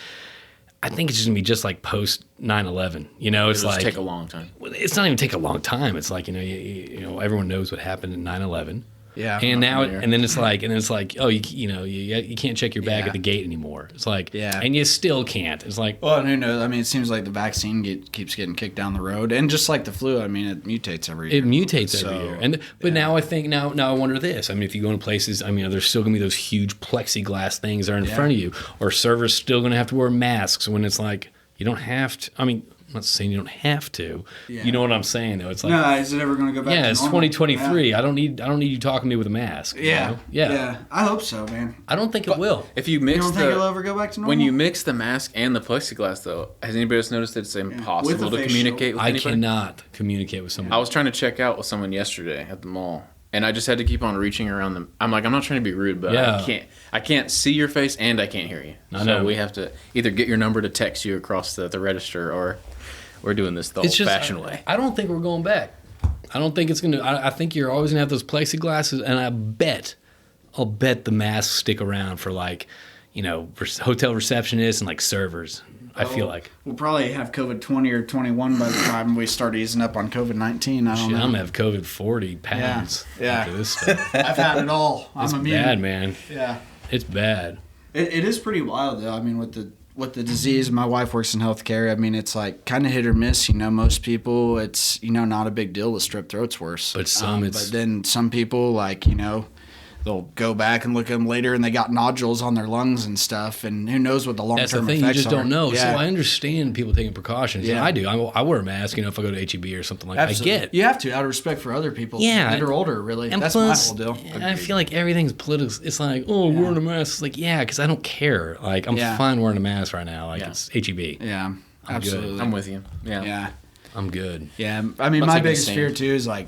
I think it's just gonna be just like post 9/11. You know, it's It'll like take a long time. it's not even take a long time. It's like you know everyone knows what happened in 9/11. Yeah. And now, familiar. and then it's like, oh, you can't check your bag Yeah. at the gate anymore. It's like, Yeah. and you still can't. It's like, Well, and who knows? I mean, it seems like the vaccine keeps getting kicked down the road, and just like the flu, I mean, it mutates every year. it mutates every So, year. And but now I think now I wonder this. I mean, if you go into places, I mean, there's still gonna be those huge plexiglass things that are in front of you, or servers still gonna have to wear masks when it's like you don't have to. I mean, I'm not saying you don't have to. Yeah. You know what I'm saying though? It's like, No, is it ever going to go back? yeah, to it's normal? 2023. I don't need you talking to me with a mask. you Yeah. know? Yeah. I hope so, man. I don't think it will. If you You mix don't think it'll ever go back to normal? when you mix the mask and the plexiglass, though, has anybody else noticed that it's impossible to face communicate with I anybody? cannot communicate with someone. I was trying to check out with someone yesterday at the mall, and I just had to keep on reaching around them. I'm like, I'm not trying to be rude, but Yeah. I can't see your face and I can't hear you. I know. So we have to either get your number to text you across the register, or we're doing this the old-fashioned way. I don't think we're going back. I don't think it's gonna. I think you're always gonna have those plexiglasses, and I'll bet the masks stick around for like, you know, for hotel receptionists and like servers. I feel like we'll probably have COVID 20 or 21 by the time we start easing up on COVID 19. I don't shit, know. I'm gonna have COVID 40 pounds Yeah. after this stuff. I've had it all. It's I'm immune. bad, man. Yeah. It's bad. It is pretty wild though. I mean, with the disease, my wife works in healthcare. I mean, it's like kind of hit or miss. You know, most people, it's not a big deal. The strep throat's worse. But some But then some people, like they'll go back and look at them later, and they got nodules on their lungs and stuff. And who knows what the long term That's effects the are. thing. You just don't know. Yeah. So I understand people taking precautions. Yeah. I do. I wear a mask. If I go to HEB or something like that. I Absolutely. get. You have to, out of respect for other people. Yeah. That are older, really. And That's plus, my whole deal. and I feel like everything's political. It's like, oh, wearing a mask. It's like, yeah, because I don't care. Like, I'm fine wearing a mask right now. Like, it's HEB. Yeah, absolutely. I'm with you. Yeah. Yeah. I'm good. Yeah. I mean, Looks my like the biggest same. fear, too, is like,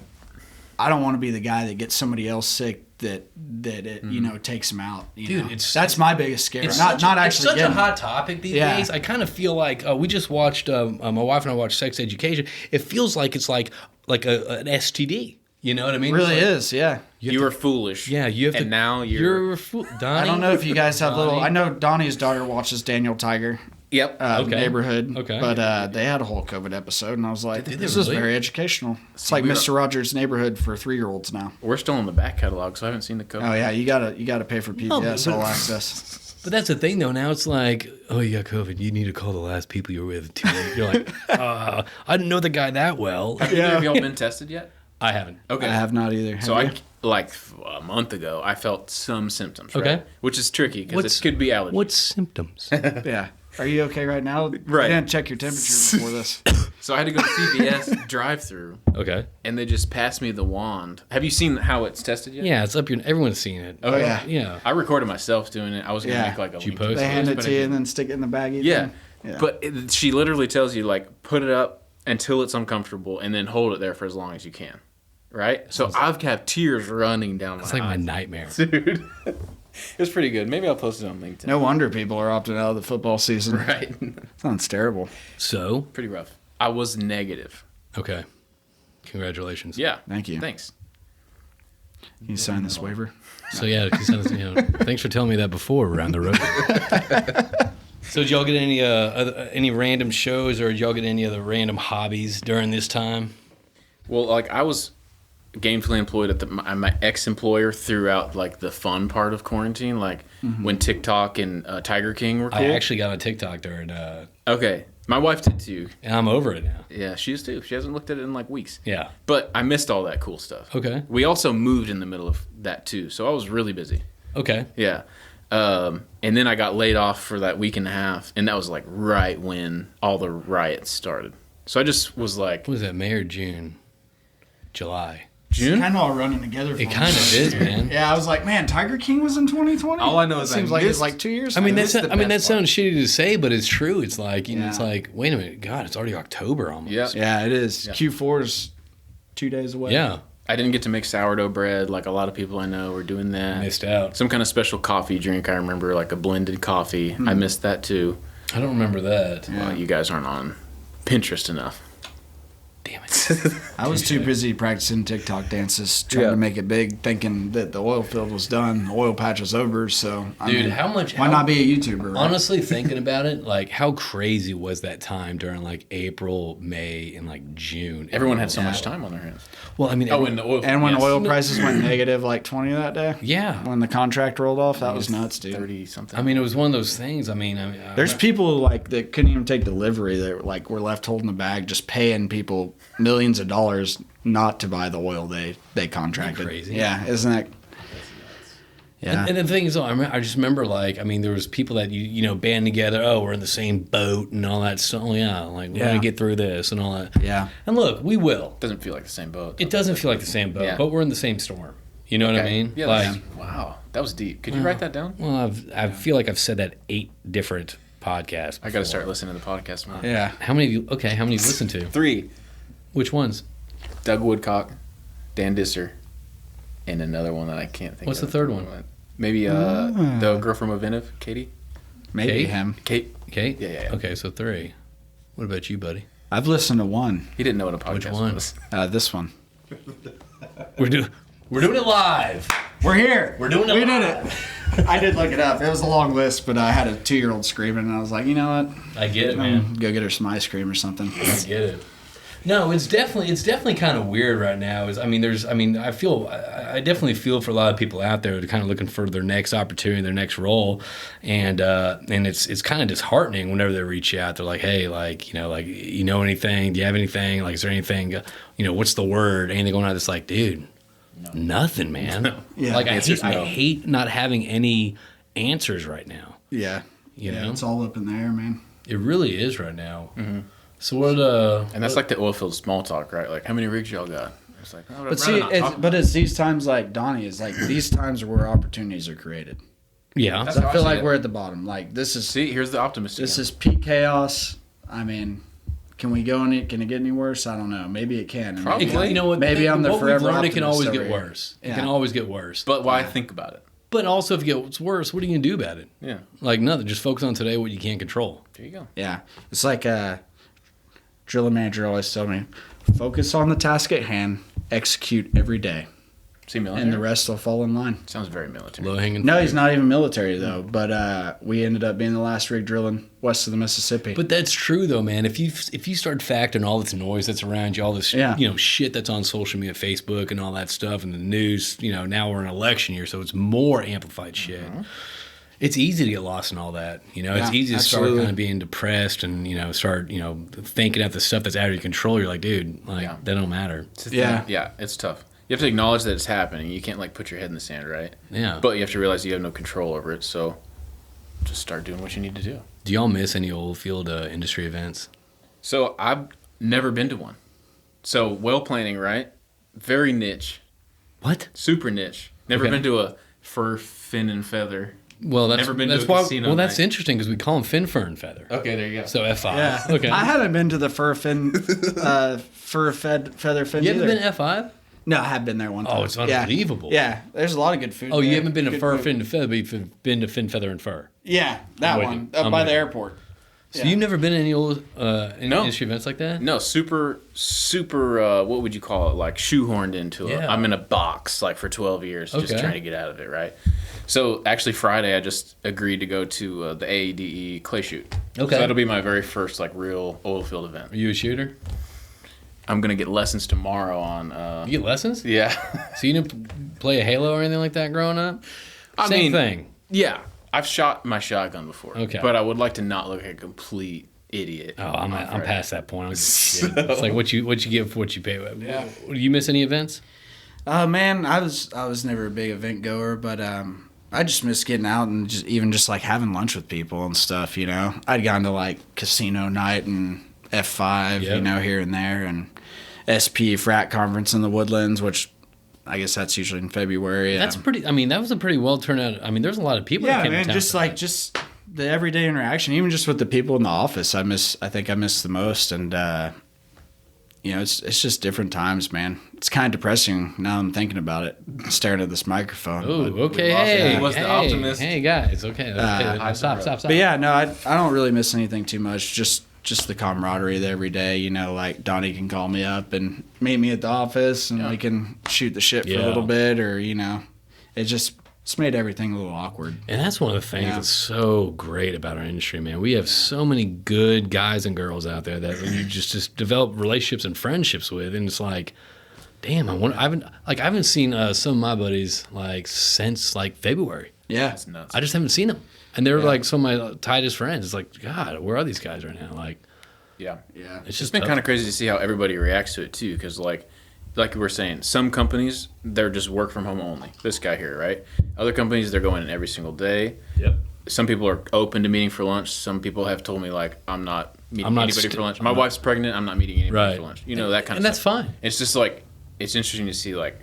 I don't want to be the guy that gets somebody else sick that it, takes them out. Dude, know? it's- that's my biggest scare. It's Not actually it's such a getting it. hot topic these Yeah. days. I kind of feel like we just watched. My wife and I watched Sex Education. It feels like it's like an STD. You know what I mean? It really It's like- is, yeah. You were foolish. Yeah, you have to. And now you're a fool. Donnie? I don't know if you guys have little. Donnie? I know Donnie's daughter watches Daniel Tiger. Yep. Okay. Neighborhood. Okay. But they had a whole COVID episode, and I was like, Did they this is really? very educational. It's like we Mr. Rogers' Neighborhood for 3-year-olds now. We're still in the back catalog, so I haven't seen the code. Oh yeah, you gotta pay for PBS but- All Access. But that's the thing, though. Now it's like, oh, you got COVID. You need to call the last people you were with. 2 weeks. You're like, I didn't know the guy that well. Have either of y'all been tested yet? I haven't. Okay. I have not either. So Have you? like a month ago, I felt some symptoms. Right? Okay. Which is tricky because What's- it could be allergy. What symptoms? Yeah. Are you okay right now? Right. You didn't check your temperature before this. So I had to go to CVS drive-through, Okay. and they just passed me the wand. Have you seen how it's tested yet? Yeah, it's up your. Everyone's seen it. Oh yeah. Yeah. I recorded myself doing it. I was gonna Yeah. make like a Did you link post to They it, hand it but to I you didn't. and then stick it in the baggie. Yeah. thing? Yeah. But she literally tells you like put it up until it's uncomfortable and then hold it there for as long as you can. Right? So I've got tears running down my It's like my eyes. nightmare. Dude. It was pretty good. Maybe I'll post it on LinkedIn. No wonder people are opting out of the football season. Right. Sounds terrible. So, Pretty rough. I was negative. okay. Congratulations. Yeah. Thank you. Thanks. Can you sign this waiver? So yeah, thanks for telling me that before around the road. So did y'all get any random shows, or did y'all get any other random hobbies during this time? Well, like I was gainfully employed at my ex-employer throughout like the fun part of quarantine, like when TikTok and Tiger King were cool. I actually got on TikTok during, Okay. My wife did too. and I'm over it now. Yeah, she is too. She hasn't looked at it in like weeks. Yeah. But I missed all that cool stuff. Okay. We also moved in the middle of that too, so I was really busy. Okay. Yeah. And then I got laid off for that week and a half, and that was like right when all the riots started. So I just was like, What was that? May or June? July. June? Kind of all running together. For It me. kind of is, man. Yeah, I was like, man, Tiger King was in 2020. All I know is I seems like it's missed- like 2 years. I mean, ago. that's. That's the I mean, that best part. sounds shitty to say, but it's true. It's like it's Yeah. like, wait a minute, God, it's already October almost. Yeah. yeah, it is. Yeah. Q4 is 2 days away. Yeah. I didn't get to make sourdough bread like a lot of people I know were doing that. Missed out. Some kind of special coffee drink I remember, like a blended coffee. I missed that too. I don't remember that. Well, you guys aren't on Pinterest enough. damn it. I was too busy practicing TikTok dances, trying to make it big, thinking that the oil field was done, the oil patch was over. So, Dude, why not be a YouTuber? Right? Honestly, thinking about it, like how crazy was that time during like April, May, and like June? Everyone had so much time on their hands. Well, I mean, when the oil oil prices went negative like 20 that day. Yeah. When the contract rolled off, that was nuts, dude. 30 something. I mean, it was one of those things. I mean, there's people like that couldn't even take delivery. That like were left holding the bag, just paying people millions of dollars not to buy the oil they contracted. Crazy. Yeah, isn't that? Yeah. And the thing is, though, I just remember, like, I mean, there was people that, you know, band together, oh, we're in the same boat and all that stuff. Oh, yeah, like, we're going to get through this and all that. Yeah. And look, we will. Doesn't feel like the same boat. It doesn't feel like the same boat, but we're in the same storm. You know what I mean? Yeah. Like, wow. That was deep. Could you write that down? Well, I feel like I've said that 8 different podcasts before. I got to start listening to the podcast more. Yeah. How many have you listened to? 3. Which ones? Doug Woodcock, Dan Disser, and another one that I can't think of. What's the third one? Maybe the girl from Aventive, Katie? Maybe Kate? him. Kate? Kate? Yeah. Okay, so 3. What about you, buddy? I've listened to one. He didn't know what a podcast Which one? was. This one. We're doing it live. We're here. We're doing it We live. did it. I did look it up. It was a long list, but I had a 2-year-old screaming, and I was like, you know what? I get it, man. Go get her some ice cream or something. I get it. No, it's definitely kind of weird right now. I definitely feel for a lot of people out there that are kind of looking for their next opportunity, their next role, and it's kind of disheartening whenever they reach out. They're like, hey, like, you know anything? Do you have anything? Like, is there anything? What's the word? Anything going on? It's like, dude, nothing, man. Yeah. Like I No. hate not having any answers right now. Yeah. You know, It's all up in the air, man. it really is right now. Mm-hmm. So what? And that's like the oil field small talk, right? Like, how many rigs y'all got? It's like, oh, But see, it's these times like Donnie is like these times are where opportunities are created. Yeah. That's So how I feel I see like it. we're at the bottom. Like this is here's the optimist. this is peak chaos. I mean, can we go any? Can it get any worse? I don't know. Maybe it can. And Probably. maybe- You know what? Maybe I'm the what forever we've learned, it can optimist always over get here. worse. It Yeah. can always get worse. But why think about it? But also, if it gets worse, what are you gonna do about it? Yeah. Like nothing. Just focus on today, what you can't control. There you go. Yeah, it's like drill manager always told me, focus on the task at hand, execute every day, See, military? and the rest will fall in line. Sounds very military. Low hanging. No, he's not even military though. But we ended up being the last rig drilling west of the Mississippi. But that's true though, man. If you start factoring all this noise that's around you, all this shit that's on social media, Facebook, and all that stuff, and the news. Now we're in election year, so it's more amplified shit. It's easy to get lost in all that. It's easy to start kind of being depressed and start thinking out the stuff that's out of your control. You're like, dude, that don't matter. Yeah, it's tough. You have to acknowledge that it's happening. You can't put your head in the sand, right? Yeah. But you have to realize you have no control over it. So just start doing what you need to do. Do y'all miss any old field industry events? So I've never been to one. So well planning, right? Very niche, What? super niche. Never Okay. been to a fur, fin, and feather. Well, that's Never been to that's a why. casino Well, that's night. interesting because we call them fin, fern, feather. Okay, there you go. So F5. yeah, Okay. I haven't been to the feather fin. You haven't either. been F5? No, I have been there one time. Oh, it's unbelievable. Yeah, there's a lot of good food. Oh, you there. haven't been to Good fur, food. fin, to feather, but you've been to fin, feather, and fur. Yeah, that I'm with one you. up I'm by with the you. airport. So Yeah. you've never been to any old No. industry events like that? No, super, what would you call it? Like shoehorned into it. Yeah. I'm in a box for 12 years, just Okay. trying to get out of it, right? So actually Friday I just agreed to go to the AEDE clay shoot. Okay. So that'll be my very first real oil field event. Are you a shooter? I'm going to get lessons tomorrow on... You get lessons? yeah. So you didn't play a Halo or anything like that growing up? I Same mean, thing. Yeah. I've shot my shotgun before. Okay. But I would like to not look like a complete idiot. Oh, I'm on Friday. past that point. I don't give a shit. It's like what you get for what you pay. Yeah. Do you miss any events? Man, I was never a big event goer, but I just miss getting out and just like having lunch with people and stuff. I'd gone to like casino night and F5, Yep. here and there, and SP frat conference in the Woodlands, which I guess that's usually in February. That's pretty. I mean, that was a pretty well turned out. I mean, there's a lot of people. Yeah, that came man, to town just the everyday interaction, even just with the people in the office. I think I miss the most, and it's just different times, man. It's kind of depressing now I'm thinking about it, staring at this microphone. Oh, But- okay. lost Hey, him. He was the optimist. Hey, guys. Okay. hide Stop. the Stop. Stop. But yeah, no, I don't really miss anything too much. Just just the camaraderie there every day. You know, like Donnie can call me up and meet me at the office, and we can shoot the shit for a little bit, or you know, it's made everything a little awkward. And that's one of the things that's so great about our industry, man. We have so many good guys and girls out there that you just develop relationships and friendships with, and it's like, damn, I haven't seen some of my buddies like since like February. Yeah, That's nuts. I just haven't seen them, and they're like some of my tightest friends. It's like, God, where are these guys right now? Like, yeah. it's It's been kind of crazy to see how everybody reacts to it too, because like we were saying, some companies they're just work from home only. This guy here, right? Other companies they're going in every single day. Yep. Some people are open to meeting for lunch. Some people have told me like, I'm not meeting anybody for lunch. My wife's pregnant. I'm not meeting anybody for lunch. You know, that kind of stuff. stuff. And that's fine. It's just like, it's interesting to see like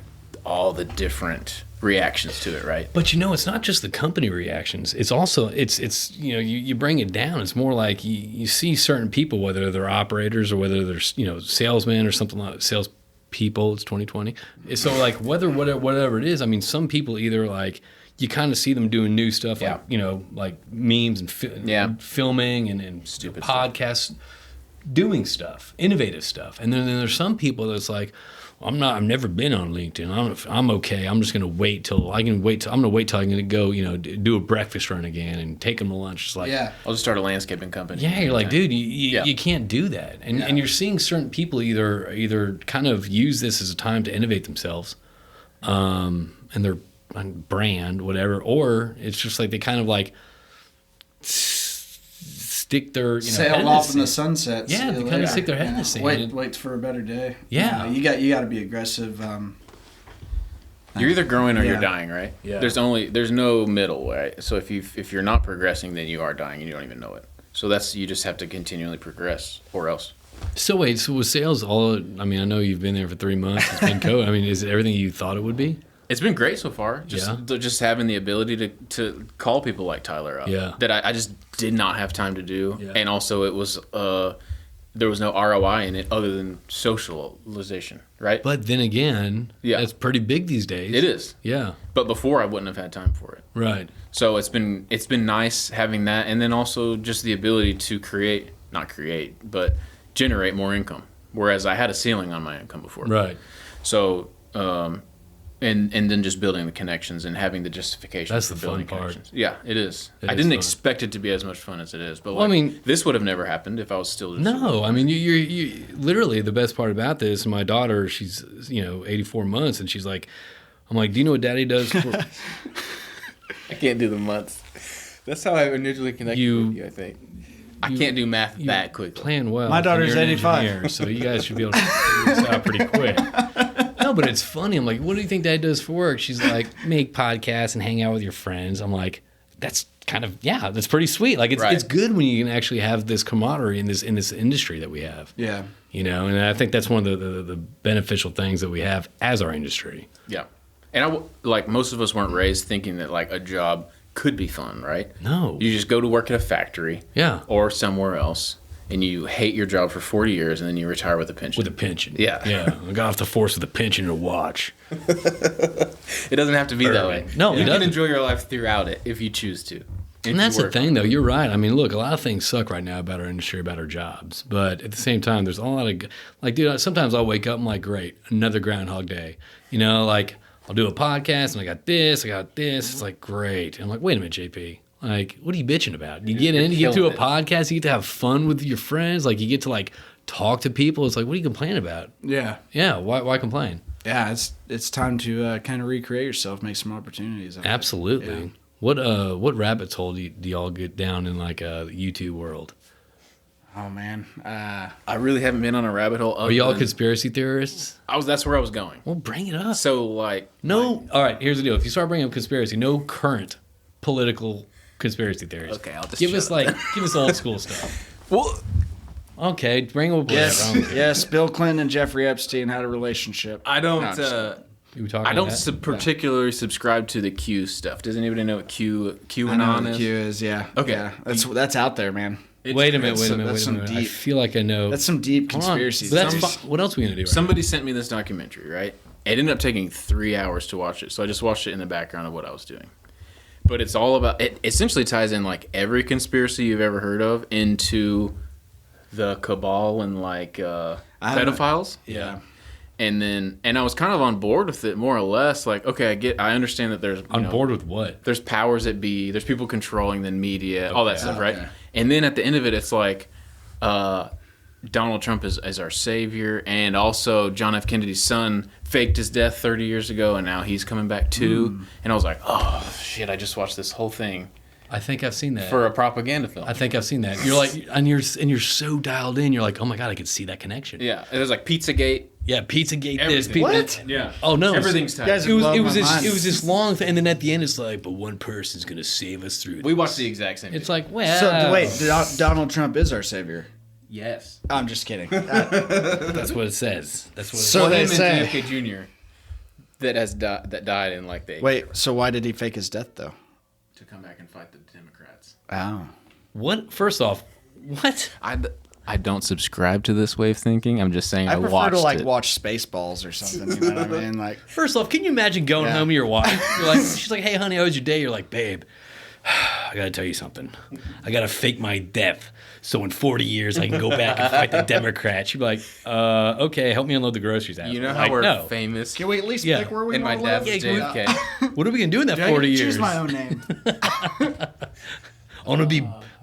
all the different reactions to it, right? But you know, it's not just the company reactions. It's also it's you know, you bring it down. It's more like you see certain people, whether they're operators or whether they're, you know, salesmen or something like sales people. It's 2020. So like whatever it is. I mean, some people either like you kind of see them doing new stuff, like you know, like memes and filming and stupid podcasts, doing stuff, innovative stuff. And then there's some people that's like, I've never been on LinkedIn. I'm okay. I'm just going to wait till I'm going to wait till I'm going to go, you know, do a breakfast run again and take them to lunch. It's like, I'll just start a landscaping company. Yeah. You're like, dude, you can't do that. And you're seeing certain people either kind of use this as a time to innovate themselves, and their brand, whatever, or it's just like they kind of like stick their sail off in the sunset. Yeah, they kind of stick their head in the sand. Wait for a better day. Yeah, you got to be aggressive. You're either growing or you're dying, right? Yeah. There's no middle, right? So if you're not progressing, then you are dying and you don't even know it. So you just have to continually progress, or else. So wait, so was sales all? I mean, I know you've been there for 3 months. It's been COVID. I mean, is it everything you thought it would be? It's been great so far. Just having the ability to call people like Tyler up. Yeah. That I just did not have time to do. Yeah. And also it was there was no ROI in it other than socialization, right? But then again, that's pretty big these days. It is. Yeah. But before I wouldn't have had time for it. Right. So it's been nice having that, and then also just the ability to but generate more income. Whereas I had a ceiling on my income before. Right. So and then just building the connections and having the justification. That's for the building fun part. connections. Yeah, it is. It I is didn't fun. expect it to be as much fun as it is, but Well, I mean, this would have never happened if I was still. Just No, I mean, you literally the best part about this. My daughter, she's 84 months, and she's like, I'm like, do you know what Daddy does? For I can't do the months. That's how I initially connected with you. I think I can't do math that quickly. Plan well. My daughter's You're an 85, engineer, so you guys should be able to figure this out pretty quick. No, but it's funny. I'm like, what do you think Dad does for work? She's like, make podcasts and hang out with your friends. I'm like, that's kind of that's pretty sweet. Like it's good when you can actually have this camaraderie in this industry that we have. Yeah. And I think that's one of the beneficial things that we have as our industry. Yeah, and like most of us weren't raised thinking that like a job could be fun, right? No. You just go to work at a factory, or somewhere else, and you hate your job for 40 years, and then you retire with a pension. With a pension. Yeah. I got off the force with a pension and a watch. It doesn't have to be that way. No, you can enjoy your life throughout it if you choose to. And that's the thing, though. You're right. I mean, look, a lot of things suck right now about our industry, about our jobs. But at the same time, there's a lot of, like, dude, sometimes I'll wake up and I'm like, great, another Groundhog Day. Like, I'll do a podcast and I got this. It's like, great. And I'm like, wait a minute, JP. Like, what are you bitching about? You get to a podcast, you get to have fun with your friends. Like, you get to, like, talk to people. It's like, what are you complaining about? Yeah. Yeah, why complain? Yeah, it's time to kind of recreate yourself, make some opportunities. Absolutely. Yeah. What rabbit hole do y'all get down in, like, the YouTube world? Oh, man. I really haven't been on a rabbit hole. Are y'all conspiracy theorists? That's where I was going. Well, bring it up. So, like... All right, here's the deal. If you start bringing up conspiracy, no current political conspiracy theories. Okay, I'll just give us old school stuff. Well... Okay, bring up Yes, Bill Clinton and Jeffrey Epstein had a relationship. I don't... particularly subscribe to the Q stuff. Does anybody know what QAnon is? Q is, yeah. Okay. Yeah, that's out there, man. Wait a minute. I feel like I know. That's some deep conspiracy. What else are we going to do right Somebody sent me this documentary, right? It ended up taking 3 hours to watch it, so I just watched it in the background of what I was doing. But it's all about... It essentially ties in, like, every conspiracy you've ever heard of into the cabal and like pedophiles. Yeah. And I was kind of on board with it more or less. Like, okay, I understand that there's On board with what? there's powers that be, there's people controlling the media, all that stuff, right? Okay. And then at the end of it, it's like Donald Trump is our savior, and also John F. Kennedy's son faked his death 30 years ago, and now he's coming back too. And I was like, oh shit! I just watched this whole thing I think I've seen that. for a propaganda film. I think I've seen that. You're like, and you're so dialed in. You're like, oh my god, I could see that connection. Yeah, it was like Pizzagate. Yeah, Pizzagate. This, Everything. What? Yeah. Oh no, Everything's tied. Guys, It was Blow my this mind. it was this long thing, and then at the end it's like, but one person's gonna save us through. We this. watched the exact same. It's thing. like, well, So wait, Donald Trump is our savior. Yes. I'm just kidding. that's what it says. That's what. So it they him say. and JFK Jr. that died in like the Wait, so why did he fake his death though? to come back and fight the Democrats. Oh. What? First off, what? I don't subscribe to this way of thinking. I'm just saying I prefer watched to like it. watch Spaceballs or something. You know what I mean? Like, First off, can you imagine going Yeah. home to your wife? You're like, she's like, hey, honey, how was your day? You're like, babe, I gotta tell you something. I gotta fake my death so in 40 years I can go back and fight the Democrats. She'd be like, okay, help me unload the grogroceries out. You know how Like, we're no. famous? can we at least Yeah. pick where we And my want to dad's live? JFK. What are we gonna do in that I 40 years? choose my own name. I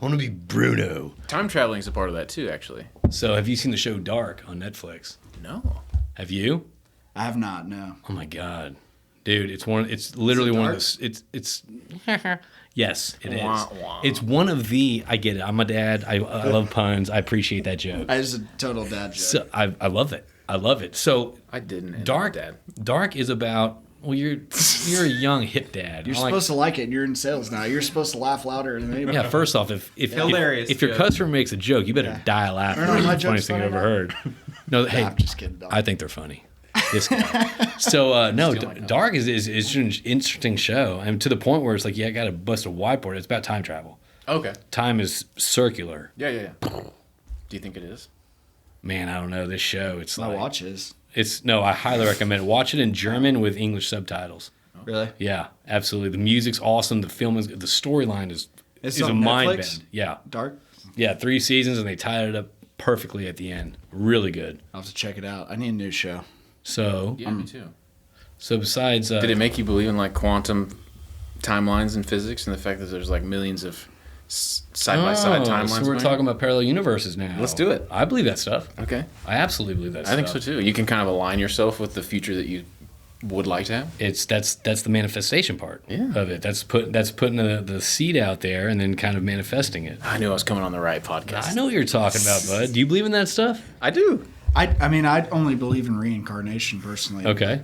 wanna be Bruno. Time traveling is a part of that too, actually. So have you seen the show Dark on Netflix? No. Have you? I have not. No. Oh my god, dude! It's literally one of dark? those. It's yes, it is. Wah, wah. It's one of the. I get it. I'm a dad. I love puns. I appreciate that joke. I just a total dad joke. So I love it. I love it. So I didn't. and Dark. my dad. Dark is about. Well, you're a young hip dad. You're I like- supposed to like it. And you're in sales now. You're supposed to laugh louder than anybody. Yeah. First off, if Hilarious if your joke. customer makes a joke, you better dial out. Or no, It's my the joke's funniest thing I've funny ever now. heard. No, hey, I'm just kidding. Dog. I think they're funny. This guy. So no, Still like Dark is an interesting show, and to the point where it's like, yeah, I got to bust a whiteboard. It's about time travel. Okay. Time is circular. Yeah. Do you think it is? Man, I don't know this show. It's My like watch is. it's no. I highly recommend it. Watch it in German with English subtitles. Really? Yeah, absolutely. The music's awesome. The film is the storyline is It's a on mind Netflix? bend. Yeah, Dark? yeah. 3 seasons and they tied it up perfectly at the end. Really good. I'll have to check it out. I need a new show. So Yeah, me too. so besides, Did it make you believe in like quantum timelines and physics and the fact that there's like millions of side by side timelines? So we're going? talking about parallel universes now. Let's do it. I believe that stuff. Okay. I absolutely believe that I think so stuff. too. You can kind of align yourself with the future that you would like to have. That's the manifestation part Yeah. of it. That's putting the seed out there and then kind of manifesting it. I knew I was coming on the right podcast. I know what you're talking about, bud. Do you believe in that stuff? I do. I mean, I only believe in reincarnation personally. Okay.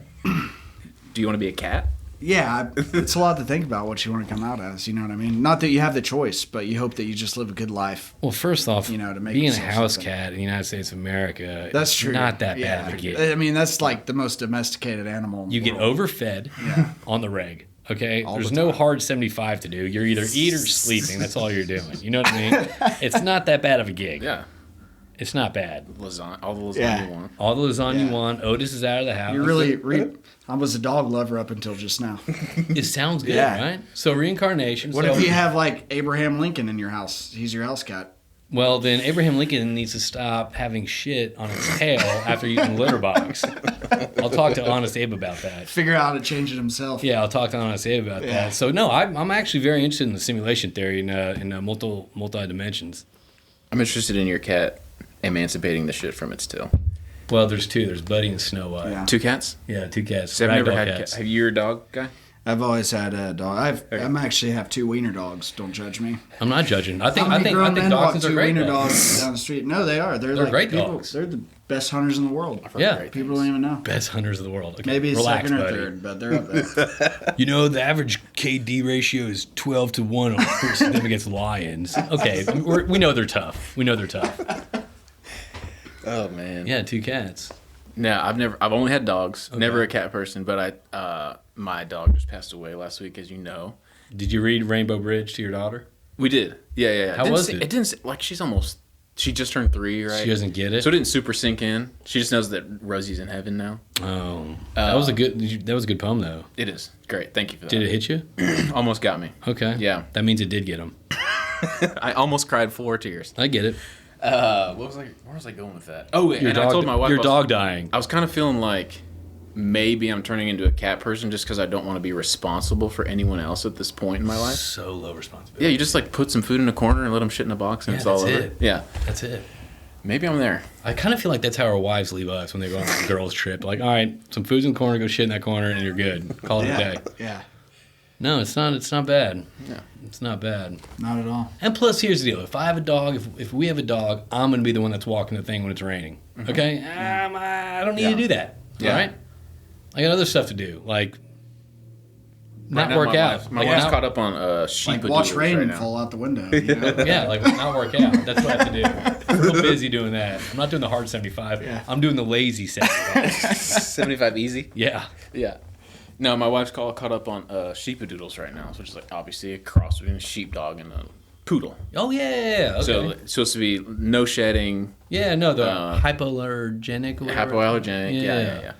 Do you want to be a cat? Yeah, it's a lot to think about what you want to come out as. You know what I mean? Not that you have the choice, but you hope that you just live a good life. Well, first off, You know, to make being a yourself house something. cat in the United States of America, That's is true. not that Yeah. bad of a gig. I mean, that's like the most domesticated animal. In the You get world. overfed Yeah. on the reg. Okay, All there's the no time. hard 75 to do. You're either eat or sleeping. That's all you're doing. You know what I mean? It's not that bad of a gig. Yeah. It's not bad. Lasagna, all the lasagna Yeah. you want. All the lasagna you Yeah. want. Otis is out of the house. You really. I was a dog lover up until just now. It sounds good, Yeah. right? So reincarnation. What so, if you have like Abraham Lincoln in your house? He's your house cat. Well, then Abraham Lincoln needs to stop having shit on its tail after eating the litter box. I'll talk to Honest Abe about that. Figure out how to change it himself. Yeah, I'll talk to Honest Abe about Yeah. that. So no, I'm actually very interested in the simulation theory in multi dimensions. I'm interested in your cat emancipating the shit from its tail. Well, there's two. There's Buddy and Snow White. Yeah. 2 cats? Yeah, 2 cats. So I've never Ragdoll had cats. cats. Have you a dog guy? I've always had a dog. I'm actually have 2 wiener dogs. Don't judge me. I'm not judging. I think How many grown men walk dachshunds are 2 great wiener dogs. dogs down the street? No, they are. They're like great people, dogs. They're the best hunters in the world. Yeah. People don't even know. Best hunters of the world. Okay, Maybe relax, second or buddy. third, but they're up there. You know, the average KD ratio is 12-1 on person them against lions. Okay, we know they're tough. We know they're tough. Oh man. Yeah, 2 cats. No, I've only had dogs. Never a cat person, but my dog just passed away last week, as you know. Did you read Rainbow Bridge to your daughter? We did. Yeah. How was it? It didn't like she just turned 3, right? She doesn't get it. So it didn't super sink in. She just knows that Rosie's in heaven now. Oh, that was a good poem though. It is. Great. Thank you for that. Did it hit you? Almost got me. Okay. Yeah. That means it did get him. I almost cried 4 tears. I get it. Where was I going with that? Oh, Your and dog, I told my wife your dog dying. I was kind of feeling like maybe I'm turning into a cat person just because I don't want to be responsible for anyone else at this point in my life. So low responsibility. Yeah, you just like put some food in a corner and let them shit in a box and Yeah, it's all that's over. it. Yeah, That's it. maybe I'm there. I kind of feel like that's how our wives leave us when they go on a girls' trip. Like, all right, some food's in the corner, go shit in that corner, and you're good. Call it a day. Yeah. No, it's not. It's not bad. Yeah. It's not bad. Not at all. And plus, here's the deal: if I have a dog, if we have a dog, I'm gonna be the one that's walking the thing when it's raining. Okay? I don't need to do that. Yeah. All right. I got other stuff to do, like Right not now, work my out. wife- My Like, wife's not- caught up on sheep. Like watch rain fall out the window. You know? Yeah, like not work out. That's what I have to do. I'm real busy doing that. I'm not doing the hard 75. Yeah. I'm doing the lazy 75. 75 easy. Yeah. Yeah. No, my wife's caught up on sheepadoodles right now, which is like obviously a cross between a sheepdog and a poodle. Oh yeah. Okay. So it's supposed to be no shedding, yeah, no, the hypoallergenic. Or whatever. hypoallergenic. Yeah.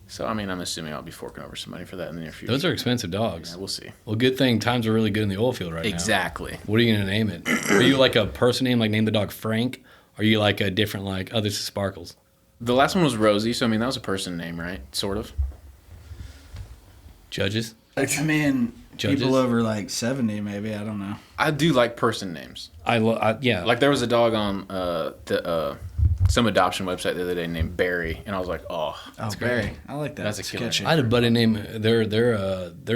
So I mean, I'm assuming I'll be forking over some money for that in the near future. Those are expensive dogs. Yeah, we'll see. Well, good thing times are really good in the oil field right now. Exactly. What are you gonna name it? Are you like a person name, like name the dog Frank? Or are you like a different, like others Sparkles? The last one was Rosie, so I mean that was a person name, right? Sort of. Judges? I mean, Judges? people over like 70, maybe. I don't know. I do like person names. Yeah. Like there was a dog on some adoption website the other day named Barry, and I was like, oh, Oh, Barry. I like that. That's a It's killer. catchy. I had a buddy named their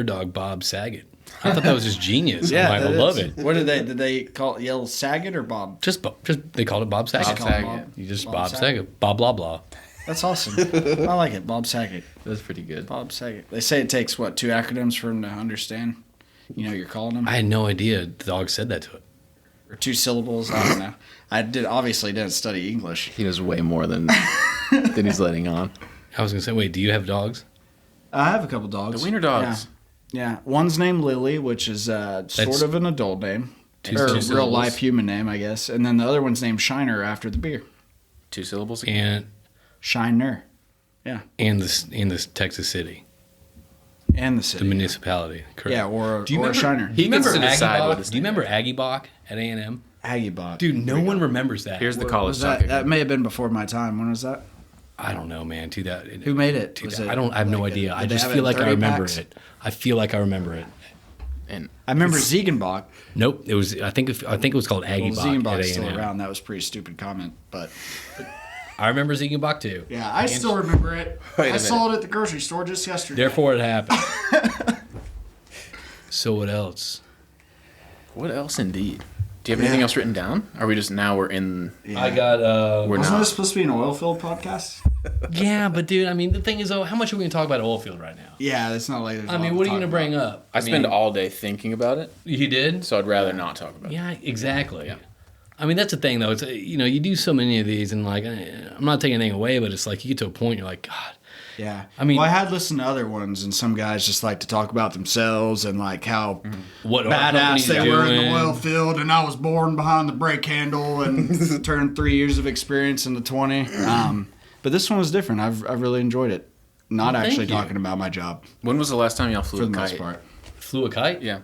dog Bob Saget. I thought that was just genius. Yeah, I that love is. it. What did they call it? Yell Saget or Bob? Just they called it Bob Saget. Bob Call it Saget. You just Bob Bob Saget. Saget. Bob blah blah. That's awesome. I like it. Bob Saget. that's pretty good. Bob Saget. They say it takes, what, 2 acronyms for him to understand? You know, you're calling him? I had no idea the dog said that to it. Or 2 syllables? I don't know. I obviously didn't study English. He knows way more than he's letting on. I was gonna say, wait, do you have dogs? I have a couple dogs. The wiener dogs. Yeah. One's named Lily, which is sort of an adult name. Two Or real syllables. life human name, I guess. And then the other one's named Shiner after the beer. 2 syllables. And Shiner. in this Texas city, And the the city. municipality. Correct. Yeah, or Do you a remember Shiner. Do you remember gets to decide what Aggie his Do you name remember Aggie Bach at A&M? Aggiebot. Dude, no one remembers that. Here's the What college was soccer. that may have been before my time. When was that? I don't know, man. Who made it? Was it I have no like idea. I did they just have feel it in like I 30 remember packs? it. I feel like I remember it. And I remember Ziegenbach. Nope, it was. I think it was called Aggie Well, Bach at Ziegenbach's still A&M. around. That was a pretty stupid comment, but I remember Ziegenbach too. yeah, I still remember it. Wait a I saw minute. it at the grocery store just yesterday. Therefore, it happened. So what else? what else, indeed? Do you have anything else written down? Are we just now we're in? Yeah. I got. We're Wasn't not. this supposed to be an oil field podcast? Yeah, but dude, I mean, the thing is, though, how much are we gonna talk about oil field right now? Yeah, it's not like. there's a I lot mean, to what are you talk gonna bring about. up? I spend all day thinking about it, You did? so I'd rather not talk about it. Yeah, exactly. I mean, that's the thing, though. It's you do so many of these, and like, I'm not taking anything away, but it's like you get to a point, you're like, God. Yeah, I mean- well, I had listened to other ones, and some guys just like to talk about themselves and like how What our badass company's they were in the doing. oil field, and I was born behind the brake handle and turned 3 years of experience into 20. But this one was different. I've really enjoyed it. Not Well, thank actually you. talking about my job When was the last time y'all flew for a the most kite? part. Flew a kite? Yeah,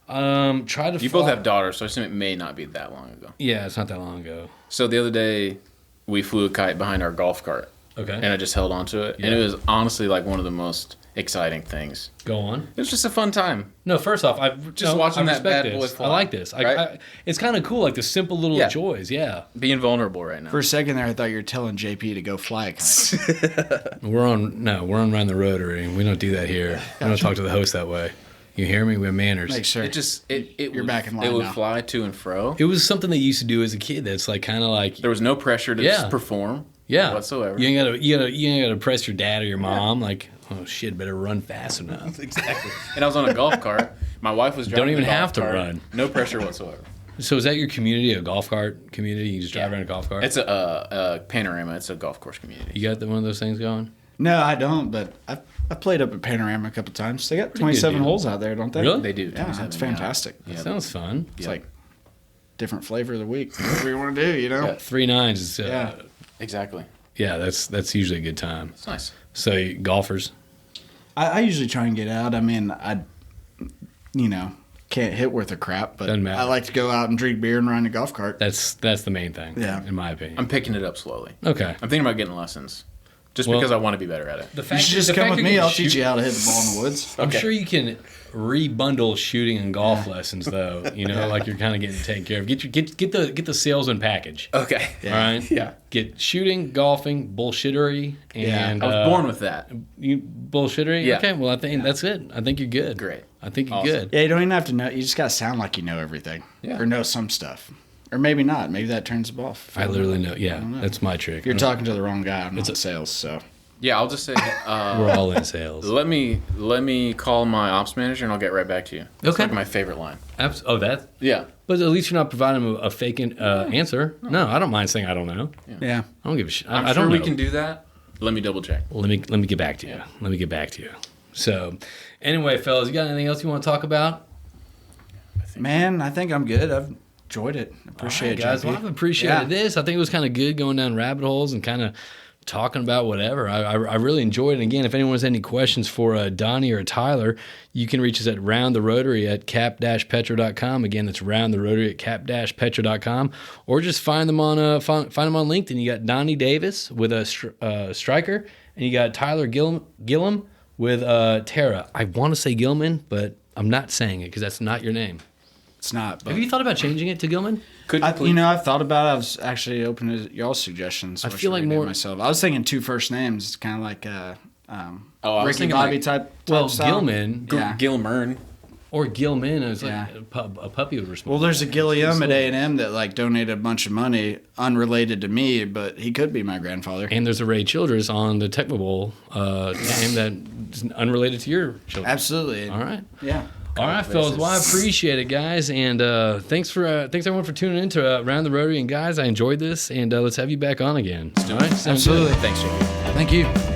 Try to. you both have daughters, so I assume it may not be that long ago. Yeah, it's not that long ago. So the other day, we flew a kite behind our golf cart, Okay. and I just held onto it, and Yeah. it was honestly like one of the most exciting things. Go on. It was just a fun time. No, first off, watching I that respect bad this. boy fly, I like this. right? It's kind of cool, like the simple little Yeah. joys. Yeah. Being vulnerable right now. For a second there, I thought you were telling JP to go fly a kite. We're on Run the Rotary. We don't do that here. We don't talk to the host that way. You hear me? We have manners. Make sure. You're You're back in line It would now. fly to and fro. It was something they used to do as a kid. That's like kind of like There was no pressure to Yeah. just perform. yeah whatsoever. You ain't gotta press your dad or your mom. Like, oh shit, better run fast enough. Exactly. And I was on a golf cart. My wife was driving. Don't even the golf have to cart. run. No pressure whatsoever. So is that your community, a golf cart community? You just drive around a golf cart? It's a panorama. It's a golf course community. You got one of those things going? No, I don't, but I played up at Panorama a couple times. They got good 27 deal. holes out there, don't they? Really? They do. Yeah, 27, it's fantastic. Yeah. Sounds fun. It's like different flavor of the week. Whatever you want to do, you know? Yeah. 3 nines is Yeah. Exactly. yeah, that's usually a good time. It's nice. So golfers, I usually try and get out. I mean, can't hit worth a crap, but Doesn't matter. I like to go out and drink beer and ride a golf cart. That's the main thing. Yeah. In my opinion. I'm picking it up slowly. Okay. I'm thinking about getting lessons, just Well, because I want to be better at it. The You fact should the just come fact with you me. can I'll shoot- teach you how to hit the ball in the woods. I'm Okay. sure you can rebundle shooting and golf lessons, though. You know, like you're kind of getting taken care of. Get the salesman package. Okay. All right. Yeah. Get shooting, golfing, bullshittery, and I was born with that. you bullshittery. Yeah. Okay. Well, I think that's it. I think you're good. Great. I think you're Awesome. good. Yeah, you don't even have to know. You just got to sound like you know everything. Yeah. Or know some stuff. Or maybe not. Maybe that turns them off. I literally know. Yeah, know. that's my trick. You're talking to the wrong guy. I'm not in sales, so. Yeah, I'll just say, We're all in sales. let me call my ops manager and I'll get right back to you. That's Okay. like my favorite line. Oh, that. Yeah. But at least you're not providing them a fake answer. No, I don't mind saying I don't know. Yeah. I don't give a shit. I'm I sure don't we know. can do that. Let me double check. Let me get back to you. Let me get back to you. So, anyway, fellas, you got anything else you want to talk about? Man, I think I'm good. I've enjoyed it. Appreciate All right, guys. it. Well, I've appreciated this. I think it was kind of good going down rabbit holes and kind of talking about whatever. I really enjoyed it. And again, if anyone has any questions for Donnie or Tyler, you can reach us at Round the Rotary at cap-petro.com. Again, that's Round the Rotary at cap-petro.com. Or just find them on find them on LinkedIn. You got Donnie Davis with a striker, and you got Tyler Gillam with Tara. I want to say Gilman, but I'm not saying it because that's not your name. It's not. But Have you thought about changing it to Gilman? I've thought about it. I was actually open to y'all's suggestions. I What feel should like we name more- myself. I was thinking 2 first names. It's kind of like I was Ricky thinking Bobby like type. Well, style. Gilman Yeah. Gilmern. or Gilman is like Yeah. a puppy would respond. Well, there's a Gilliam at A&M that like donated a bunch of money unrelated to me, but he could be my grandfather. And there's a Ray Childress on the Tecmo Bowl game that is unrelated to your children. Absolutely. All right. Yeah. All right, fellas. Well, I appreciate it, guys. And thanks everyone for tuning in to Round the Rotary. And guys, I enjoyed this. And let's have you back on again. All right? Sounds good. Absolutely. Thanks, Jamie. Thank you.